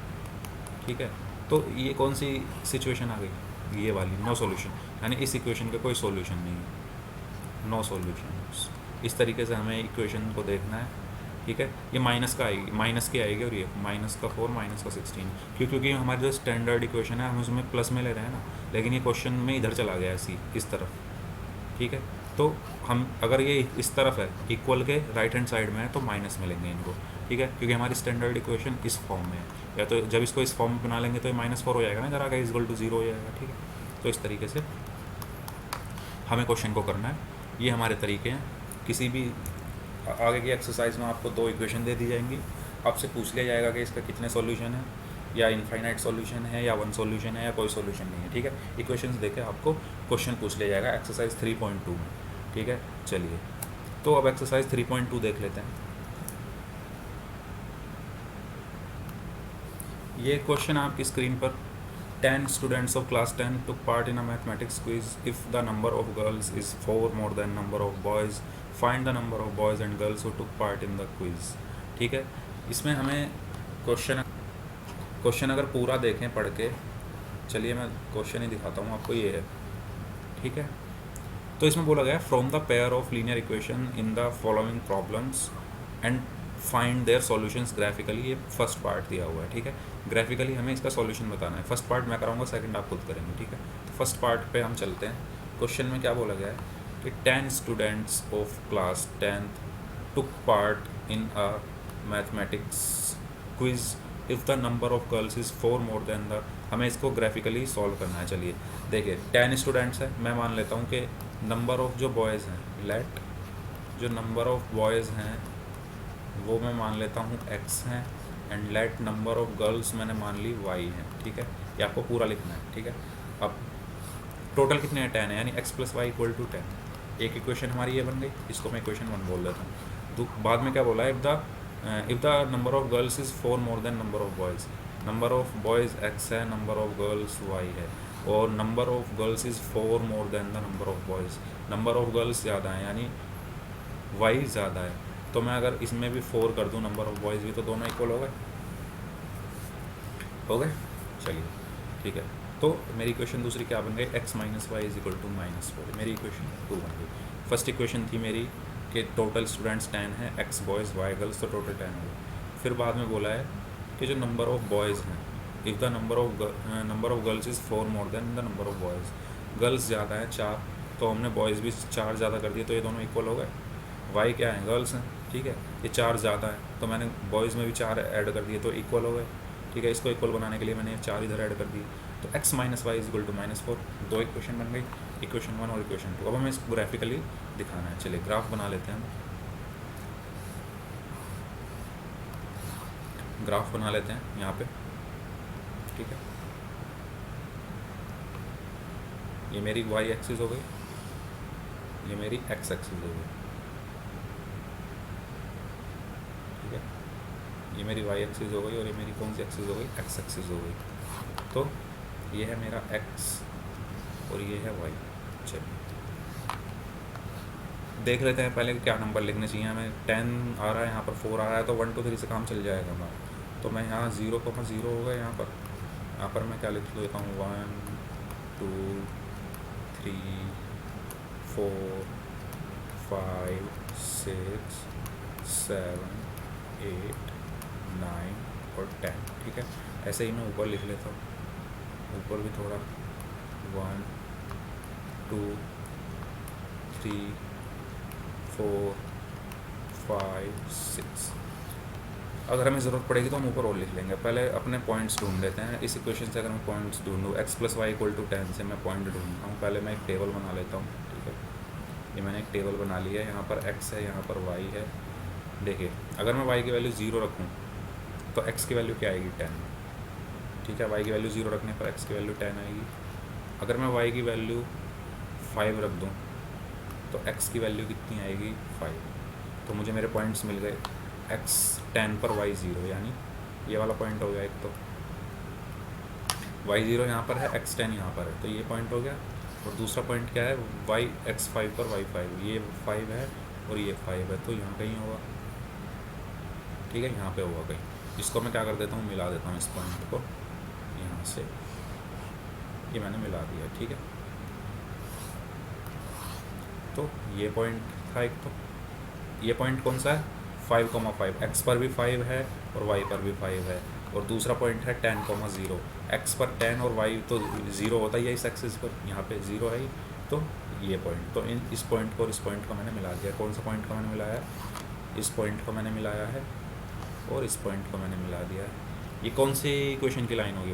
ठीक है। तो ये कौन सी सिचुएशन आ गई, ये वाली, नो सॉल्यूशन, यानी इस इक्वेशन का कोई सॉल्यूशन नहीं है, नो सॉल्यूशन। इस तरीके से हमें इक्वेशन को देखना है, ठीक है। ये माइनस का आएगी, माइनस की आएगी, और ये माइनस का 4 माइनस का 16, क्योंकि हमारी जो स्टैंडर्ड इक्वेशन है हम उसमें प्लस में ले रहे हैं ना, लेकिन ये क्वेश्चन में इधर चला गया ऐसी इस तरफ, ठीक है। तो हम अगर ये इस तरफ है इक्वल के राइट हैंड साइड में है तो माइनस में लेंगे इनको, ठीक है, क्योंकि हमारी स्टैंडर्ड इक्वेशन इस फॉर्म में है, या तो जब इसको इस फॉर्म में बना लेंगे तो ये -4 हो जाएगा ना, जरा इज इक्वल टू 0 हो जाएगा, ठीक है। तो इस तरीके से हमें क्वेश्चन को करना है, ये हमारे तरीके हैं। किसी भी आगे की एक्सरसाइज में आपको 2 इक्वेशन दे दी जाएंगी, आपसे पूछ लिया जाएगा कि इसका कितने सॉल्यूशन है, या इनफाइनाइट सॉल्यूशन है, या 1 सॉल्यूशन है, या कोई सॉल्यूशन नहीं है। ठीक है, इक्वेशंस देके आपको क्वेश्चन पूछ लिया जाएगा एक्सरसाइज 3.2 में। ठीक है, चलिए तो अब एक्सरसाइज 3.2 देख लेते हैं। ये क्वेश्चन आपकी स्क्रीन पर 10 students of class 10 took part in a mathematics quiz. If the number of girls is 4 more than number of boys, find the number of boys and girls who took part in the quiz. ठीक है, इसमें हमें question अगर पूरा देखें पढ़ के, चलिए मैं क्वेश्चन ही दिखाता हूँ आपको, ये है। ठीक है, तो इसमें बोला गया from the pair of linear equation in the following problems and find their solutions graphically. ये फर्स्ट पार्ट दिया हुआ है। ठीक है, ग्राफिकली हमें इसका सॉल्यूशन बताना है। फर्स्ट पार्ट मैं कराऊंगा, सेकंड आप खुद करेंगे। ठीक है, तो फर्स्ट पार्ट पे हम चलते हैं। क्वेश्चन में क्या बोला गया है कि 10 students of class 10th took part in a mathematics quiz if the number of girls is 4 more than the. हमें इसको ग्राफिकली सॉल्व करना है। चलिए देखिए, 10 स्टूडेंट्स हैं, मैं मान लेता हूँ कि नंबर ऑफ जो बॉयज़ हैं, लेट जो नंबर ऑफ बॉयज़ हैं वो मैं मान लेता हूँ x हैं, and let number of girls मैंने मान ली y है। ठीक है, ये आपको पूरा लिखना है। ठीक है, अब टोटल कितने हैं, 10 है, यानी x + y = 10। एक इक्वेशन हमारी ये बन गई, इसको मैं इक्वेशन 1 बोल देता हूँ। तो बाद में क्या बोला है, if the number of girls is 4 more than number of boys. Number of boys x है, नंबर ऑफ गर्ल्स y है, और number of girls is 4 more than the number of boys. Number of girls ज़्यादा है, यानी y ज़्यादा है, तो मैं अगर इसमें भी 4 कर दूं, नंबर ऑफ बॉयज़ भी, तो दोनों इक्वल हो गए। चलिए ठीक है, तो मेरी इक्वेशन दूसरी क्या बन गई, x - y = -4। मेरी इक्वेशन 2 बन गई। फर्स्ट इक्वेशन थी मेरी कि टोटल स्टूडेंट्स 10 हैं, x बॉयज़ y गर्ल्स, तो टोटल 10 हो गए। फिर बाद में बोला है कि जो नंबर ऑफ बॉयज़ हैं, if the number of girls is 4 more than the number of boys. Girls ज़्यादा है 4, तो हमने बॉयज़ भी 4 ज़्यादा कर दिए, तो ये दोनों इक्वल हो गए। वाई क्या है, गर्ल्स हैं। ठीक है, ये 4 ज़्यादा है, तो मैंने बॉयज़ में भी 4 ऐड कर दिए, तो इक्वल हो गए। ठीक है, इसको इक्वल बनाने के लिए मैंने 4 इधर ऐड कर दिए, तो x - y = -4। 2 इक्वेशन बन गई, इक्वेशन 1 और इक्वेशन 2। अब हमें इसको ग्राफिकली दिखाना है। चलिए ग्राफ बना लेते हैं, ग्राफ बना लेते हैं यहाँ पे। ठीक है, ये मेरी y एक्सिस हो गई, ये मेरी x एक्सिस हो गई। ठीक है, ये मेरी y एक्सिस हो गई, और ये मेरी कौन सी एक्सिस हो गई, x एक्सिस हो गई। तो ये है मेरा x और ये है y। चलिए देख लेते हैं पहले क्या नंबर लिखने चाहिए हमें। 10 आ रहा है, यहाँ पर 4 आ रहा है, तो 1 2 3 से काम चल जाएगा हमारा। तो मैं यहाँ 0, 0 होगा यहाँ पर मैं क्या लिख लेता हूँ, 1 2 3 4 5 6 7 8 9 और 10। ठीक है, ऐसे ही मैं ऊपर लिख लेता हूँ, ऊपर भी थोड़ा 1 2 3 4 5 6। अगर हमें ज़रूरत पड़ेगी तो हम ऊपर और लिख लेंगे। पहले अपने पॉइंट्स ढूंढ लेते हैं। इस इक्वेशन से अगर मैं पॉइंट्स ढूंढूँ, x + y = 10 से मैं पॉइंट ढूंढता हूँ। पहले मैं एक टेबल बना लेता हूँ। ठीक है, ये मैंने एक टेबल बना लिया है। यहाँ पर x है, यहाँ पर y है। देखिए, अगर मैं y की वैल्यू 0 रखूँ तो x की वैल्यू क्या आएगी, 10। ठीक है, y की वैल्यू 0 रखने पर x की वैल्यू 10 आएगी। अगर मैं y की वैल्यू 5 रख दूँ तो x की वैल्यू कितनी आएगी, 5। तो मुझे मेरे पॉइंट्स मिल गए, x 10 पर y 0, यानी ये वाला पॉइंट हो गया एक। तो y 0 यहाँ पर है, x 10 यहाँ पर है, तो ये पॉइंट हो गया। और दूसरा पॉइंट क्या है, x 5 पर y 5, ये 5 है और ये 5 है, तो यहाँ कहीं होगा। ठीक है, यहाँ पे होगा कहीं। इसको मैं क्या कर देता हूँ, मिला देता हूँ इस पॉइंट को यहाँ से, ये मैंने मिला दिया। ठीक है, तो ये पॉइंट था एक। तो ये पॉइंट कौन सा है, 5,5। x पर भी 5 है और y पर भी 5 है। और दूसरा पॉइंट है 10,0। x पर 10 और y तो 0 होता ही है इस एक्सिस पर, यहाँ पे 0 है ही। तो ये पॉइंट, तो इस पॉइंट को और इस पॉइंट को मैंने मिला दिया। कौन सा पॉइंट को मैंने मिलाया, इस पॉइंट को मैंने मिलाया है और इस पॉइंट को मैंने मिला दिया है। ये कौन सी इक्वेशन की लाइन होगी,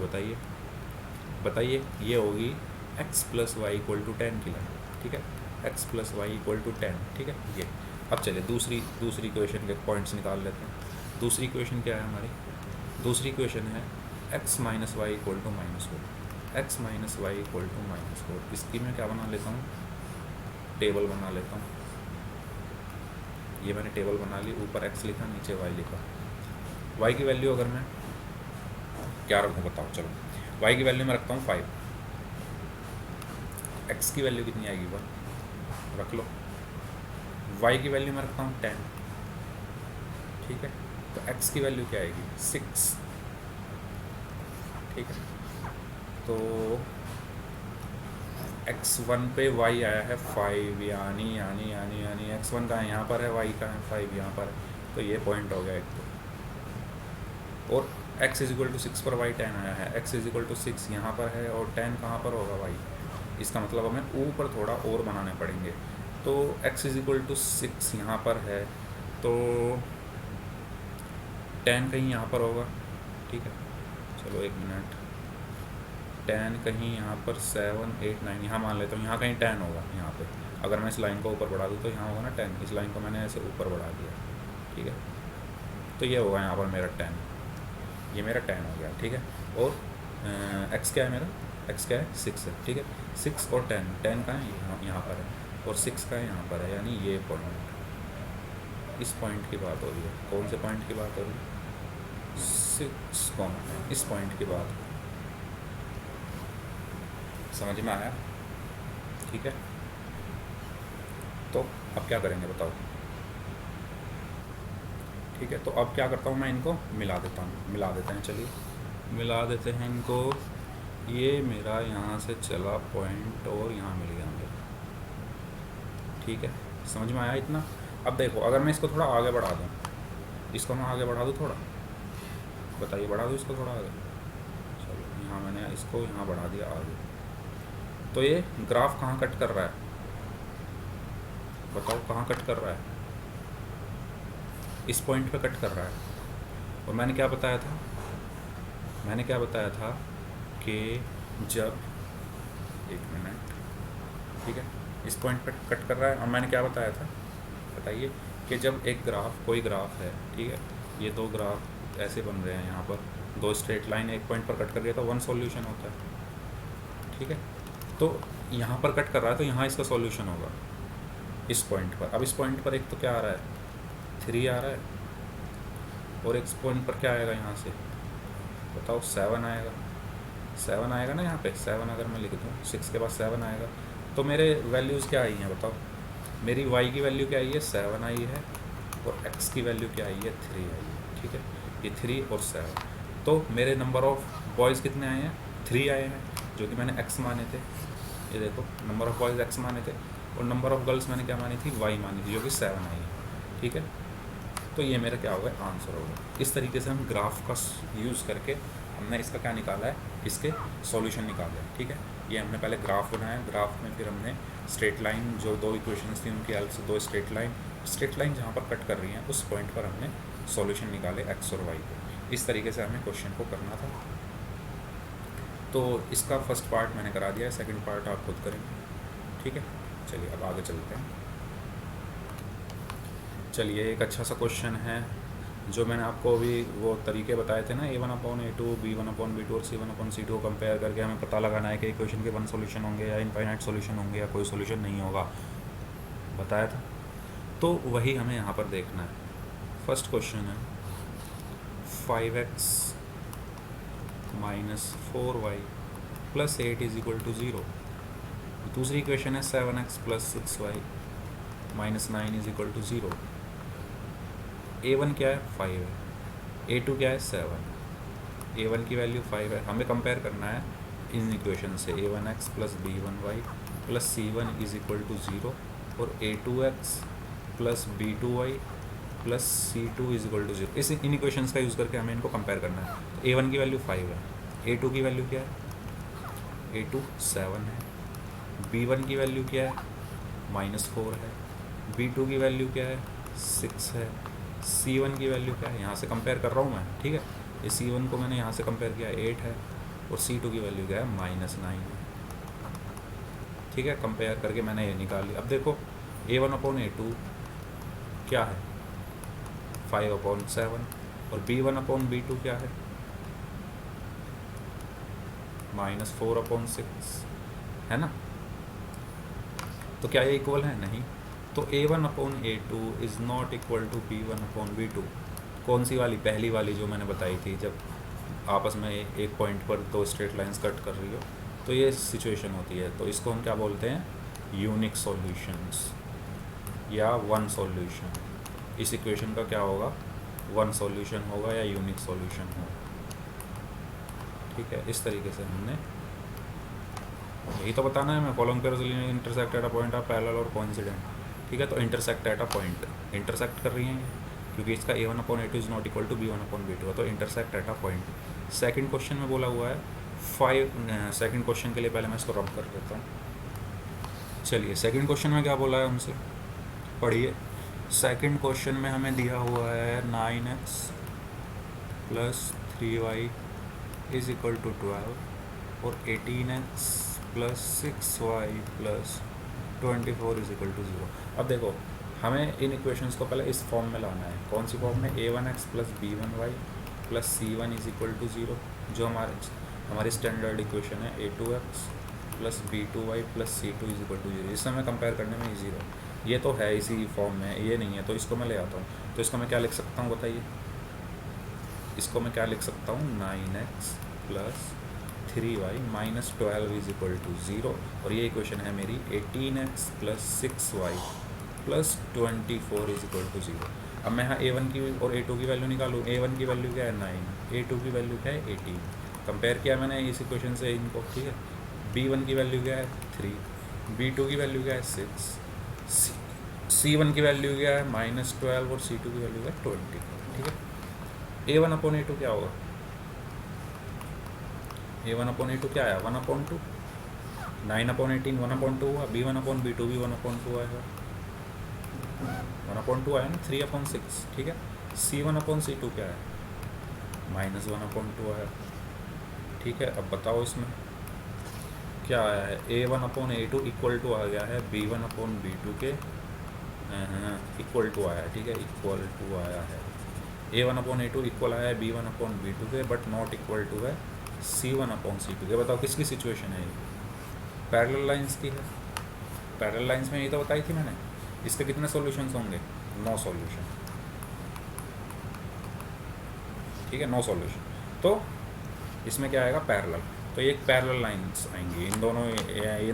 बताइए। ये होगी x + y = 10 की लाइन। ठीक है, x plus y equal to 10, ठीक है ये। अब चलिए दूसरी इक्वेशन के पॉइंट्स निकाल लेते हैं। दूसरी इक्वेशन क्या है हमारी? दूसरी इक्वेशन है x minus y equal to -4, x minus y equal to -4। इसकी मैं क्या बना लेता हूँ, टेबल बना लेता हूँ। ये मैंने टेबल बना ली, ऊपर एक्स लिखा, नीचे वाई लिखा। वाई की वैल्यू अगर मैं क्या रखूँ बताओ, चलो वाई की वैल्यू मैं रखता हूँ 5, एक्स की वैल्यू कितनी आएगी 1, रख लो। वाई की वैल्यू मैं रखता हूँ 10, ठीक है। तो एक्स की वैल्यू क्या आएगी 6, ठीक है। तो x1 पे y आया है 5, यानी x1 का है यहाँ पर है, y का है 5 यहाँ पर है, तो ये पॉइंट हो गया एक तो। और x इजिक्वल टू 6 पर y 10 आया है, x इजिक्वल टू 6 यहाँ पर है और 10 कहाँ पर होगा y। इसका मतलब हमें ऊपर थोड़ा और बनाने पड़ेंगे। तो x इजिक्वल टू 6 यहाँ पर है, तो 10 कहीं यहाँ पर होगा, ठीक है। चलो एक मिनट, 10 कहीं यहाँ पर 7, 8, 9 यहाँ मान लेता हूँ, यहाँ कहीं 10 होगा। यहाँ पे अगर मैं इस लाइन को ऊपर बढ़ा दूँ तो यहाँ होगा ना 10, इस लाइन को मैंने ऐसे ऊपर बढ़ा दिया, ठीक है। तो ये होगा यहाँ पर मेरा 10, ये मेरा 10 हो गया, ठीक है। और x क्या है मेरा, x क्या है 6 है, ठीक है। 6 और 10, 10 का है यहाँ पर है और 6 का है यहाँ पर है, यानी ये पॉइंट, इस पॉइंट की बात हो रही है। कौन से पॉइंट की बात हो रही है? 6, इस पॉइंट की बात, समझ में आया, ठीक है। तो अब क्या करेंगे बताओ, ठीक है। तो अब क्या करता हूँ मैं, इनको मिला देता हूँ, मिला देते हैं, चलिए मिला देते हैं इनको। ये मेरा यहाँ से चला पॉइंट और यहाँ मिल गया मुझे, ठीक है। समझ में आया इतना? अब देखो अगर मैं इसको थोड़ा आगे बढ़ा दूँ, इसको मैं आगे बढ़ा दूँ थोड़ा, बताइए बढ़ा दूँ इसको थोड़ा आगे। चलो यहाँ मैंने इसको यहाँ बढ़ा दिया आगे, तो ये ग्राफ कहाँ कट कर रहा है बताओ, कहाँ कट कर रहा है? इस पॉइंट पे कट कर रहा है। और मैंने क्या बताया था, मैंने क्या बताया था कि जब, एक मिनट, ठीक है, इस पॉइंट पे कट कर रहा है। और मैंने क्या बताया था, बताइए, कि जब एक ग्राफ, कोई ग्राफ है, ठीक है, ये दो ग्राफ ऐसे बन रहे हैं, यहाँ पर दो स्ट्रेट लाइन एक पॉइंट पर कट कर रही है तो वन सॉल्यूशन होता है, ठीक है। तो यहाँ पर कट कर रहा है तो यहाँ इसका सॉल्यूशन होगा इस पॉइंट पर। अब इस पॉइंट पर एक तो क्या आ रहा है 3 आ रहा है, और एक पॉइंट पर क्या आएगा यहाँ से बताओ 7 आएगा, 7 आएगा ना यहाँ पे 7। अगर मैं लिख दूँ 6 के बाद 7 आएगा, तो मेरे वैल्यूज़ क्या आई हैं बताओ? मेरी y की वैल्यू क्या आई है 7 आई है, और x की वैल्यू क्या आई है 3 आई है, ठीक है। ये 3 और 7, तो मेरे नंबर ऑफ़ बॉयज़ कितने आए हैं 3 आए हैं, जो कि मैंने x माने थे। ये देखो नंबर ऑफ़ बॉयज़ x माने थे, और नंबर ऑफ़ गर्ल्स मैंने क्या मानी थी y मानी थी, जो कि 7 आई है, ठीक है। तो ये मेरा क्या होगा आंसर होगा। इस तरीके से हम ग्राफ का यूज़ करके हमने इसका क्या निकाला है, इसके सॉल्यूशन निकाले हैं, ठीक है। ये हमने पहले ग्राफ बनाया, ग्राफ में फिर हमने स्ट्रेट लाइन, जो दो इक्वेशंस थी उनकी हेल्प से दो स्ट्रेट लाइन जहाँ पर कट कर रही हैं उस पॉइंट पर हमने सॉल्यूशन निकाले एक्स और वाई को। इस तरीके से हमें क्वेश्चन को करना था। तो इसका फर्स्ट पार्ट मैंने करा दिया है, सेकंड पार्ट आप खुद करेंगे, ठीक है। चलिए अब आगे चलते हैं। चलिए एक अच्छा सा क्वेश्चन है, जो मैंने आपको अभी वो तरीके बताए थे ना, A1/A2, B1/B2 और C1/C2 को कंपेयर करके हमें पता लगाना है कि इक्वेशन के 1 सॉल्यूशन होंगे या इनफाइनाइट सॉल्यूशन होंगे या कोई सॉल्यूशन नहीं होगा, बताया था। तो वही हमें यहाँ पर देखना है। फर्स्ट क्वेश्चन है 5x - 4y + 8 = 0। दूसरी इक्वेशन है 7x + 6y - 9 = 0। A1 क्या है 5 है, A2 क्या है 7, A1 की वैल्यू 5 है। हमें कंपेयर करना है इन इक्वेशन से A1x + B1y + C1 = 0 और A2x + B2y + C2 = 0। इन इक्वेशंस का यूज़ करके हमें इनको कंपेयर करना है। तो A1 की वैल्यू 5 है, A2 की वैल्यू क्या है, A2 7 है, B1 की वैल्यू क्या है -4 है, B2 की वैल्यू क्या है 6 है, C1 की वैल्यू क्या है, यहाँ से कंपेयर कर रहा हूँ मैं, ठीक है। ये C1 को मैंने यहाँ से कंपेयर किया 8 है, और C2 की वैल्यू क्या है -9 है, ठीक है, कंपेयर करके मैंने ये निकाल लिया। अब देखो A1/A2 क्या है 5/7 और B1/B2 क्या है -4/6 है ना। तो क्या ये इक्वल है? नहीं। तो A1/A2 is not equal to B1/B2। कौन सी वाली? पहली वाली जो मैंने बताई थी, जब आपस में एक पॉइंट पर दो स्ट्रेट लाइंस कट कर रही हो तो ये सिचुएशन होती है। तो इसको हम क्या बोलते हैं? यूनिक सॉल्यूशंस या वन सॉल्यूशन। इस इक्वेशन का क्या होगा? वन सॉल्यूशन होगा या यूनिक सॉल्यूशन होगा। ठीक है, इस तरीके से हमने यही तो बताना है मैं। Following pairs intersect at a point of parallel और कोइंसिडेंट। ठीक है, तो intersect at a point, intersect कर रही हैं क्योंकि इसका A1/A2 is not equal to B1/B2 है, तो intersect at a point. Second question में बोला हुआ है 5। सेकंड क्वेश्चन के लिए पहले मैं इसको रब कर देता हूँ। चलिए, सेकंड क्वेश्चन में क्या बोला है हमसे, पढ़िए। सेकंड क्वेश्चन में हमें दिया हुआ है 9x + 3y is equal to 12 और 18x + 6y + 24 is equal to 0। अब देखो, हमें इन इक्वेशंस को पहले इस फॉर्म में लाना है। कौन सी फॉर्म में? A1x + B1y + C1 is equal to 0, जो हमारी स्टैंडर्ड इक्वेशन है A2x + B2y + C2 is equal to 0। इससे हमें कंपेयर करने में ईजी है। ये तो है इसी फॉर्म में, ये नहीं है, तो इसको मैं ले आता हूँ। तो इसको मैं क्या लिख सकता हूँ बताइए? इसको मैं क्या लिख सकता हूँ? 9x + 3y - 12 is equal to 0। और ये इक्वेशन है मेरी 18x + 6y + 24 is equal to 0। अब मैं यहाँ A1 की और A2 की वैल्यू निकालूँ। A1 की वैल्यू क्या है? 9, A2 की वैल्यू क्या है? 18। कंपेयर किया मैंने इस इक्वेशन से इनको, ठीक है। B1 की वैल्यू क्या है? 3, B2 की वैल्यू क्या है? 6, C1 की वैल्यू क्या है? -12 और C2 की वैल्यू क्या है? 20। ठीक है, A1/A2 क्या होगा? A1/A2 क्या आया? 1/2। 9/18 1/2 हुआ। B1/B2 भी 1/2 आएगा। 1/2 आया ना, 3/6। ठीक है, C1/C2 क्या है? -1/2 आया। ठीक है, अब बताओ इसमें क्या आया है? A1/A2 इक्वल टू आ गया है B1/B2 के इक्वल टू आया है। ठीक है, इक्वल टू आया है। A1/A2 इक्वल आया है B1/B2 के, बट नॉट इक्वल टू है C1/C2 के। बताओ किसकी सिचुएशन है ये? पैरेलल लाइंस की है। पैरेलल लाइंस में ये तो बताई थी मैंने। इसके कितने सॉल्यूशंस होंगे? 9 सॉल्यूशन। ठीक है, 9 सॉल्यूशन। तो इसमें क्या आएगा? पैरेलल। तो ये पैरेलल लाइंस आएंगी। इन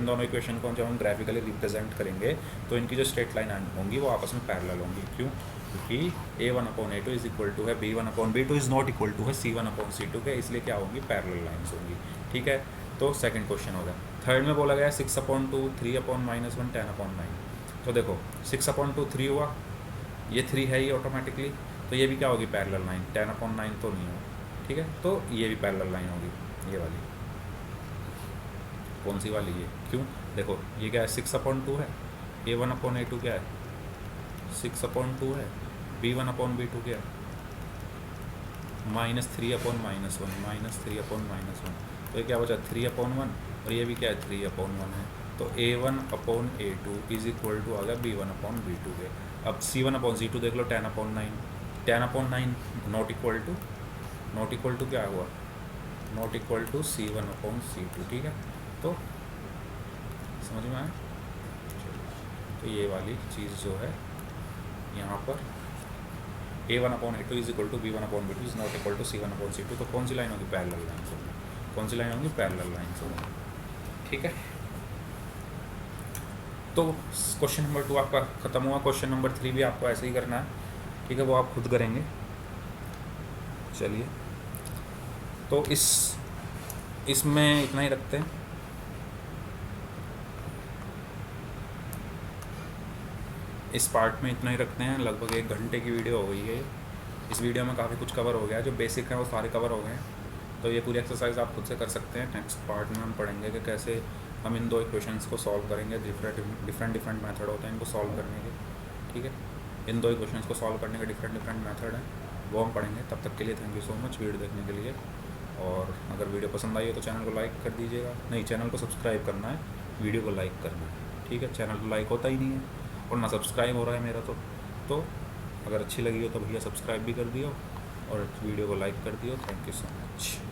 दोनों इक्वेशन को जब हम ग्राफिकली रिप्रेजेंट करेंगे तो इनकी जो स्ट्रेट लाइन होंगी वो आपस में पैरेलल होंगी। क्यों? क्योंकि A1/A2 इज़ इक्वल टू है B1/B2 is not equal to है C1/C2 के, इसलिए क्या होंगी? पैरेलल लाइंस होंगी। ठीक है, तो सेकंड क्वेश्चन हो गया। थर्ड में बोला गया 6/2 3/-1 10/9। तो देखो 6/2 3 हुआ, ये 3 है ही ऑटोमेटिकली, तो ये भी क्या होगी? Parallel line. 10/9 तो नहीं होगा। ठीक है, तो ये भी पैरेलल लाइन होगी, ये वाली। कौन सी वाली? ये। क्यों? देखो ये क्या है? 6/2 है। A1/A2 क्या है? 6/2 है। B1/B2 क्या है? -3/-1 -3/-1। तो ये क्या बचा? 3/1 और ये भी क्या है? 3/1 है। तो A1/A2 इज़ इक्वल टू आ गया B1/B2 के। अब C1/C2 देख लो, 10/9। 10/9 नॉट इक्वल टू क्या हुआ? Not equal to C1/C2। ठीक है, तो समझ में आया? तो ये वाली चीज़ जो है यहाँ पर A1/A2 is equal to B1/B2 is not equal to C1/C2। तो कौन सी लाइन होगी? पैरेलल लाइन्स होगी। कौन सी लाइन होगी? पैरेलल लाइन्स होगी। ठीक है, तो क्वेश्चन नंबर 2 आपका ख़त्म हुआ। क्वेश्चन नंबर 3 भी आपको ऐसे ही करना है। ठीक है, वो आप खुद करेंगे। चलिए, तो इसमें इतना ही रखते हैं। इस पार्ट में इतना ही रखते हैं। लगभग 1 घंटे की वीडियो हो गई है। इस वीडियो में काफ़ी कुछ कवर हो गया है। जो बेसिक है वो सारे कवर हो गए हैं। तो ये पूरी एक्सरसाइज आप खुद से कर सकते हैं। नेक्स्ट पार्ट में हम पढ़ेंगे कि कैसे हम इन 2 इक्वेशंस को सॉल्व करेंगे। डिफरेंट मेथड होते हैं इनको सॉल्व करने के। ठीक है, इन 2 इक्वेशंस को सॉल्व करने के डिफरेंट मेथड हैं, वो हम पढ़ेंगे। तब तक के लिए thank you so much video देखने के लिए। और अगर वीडियो पसंद आई है तो चैनल को लाइक कर दीजिएगा। नहीं, चैनल को सब्सक्राइब करना है, वीडियो को लाइक करना है, ठीक है। चैनल तो लाइक होता ही नहीं है और ना सब्सक्राइब हो रहा है मेरा, तो अगर अच्छी लगी हो तो भैया सब्सक्राइब भी कर दियो और वीडियो को लाइक कर दियो। Thank you so much.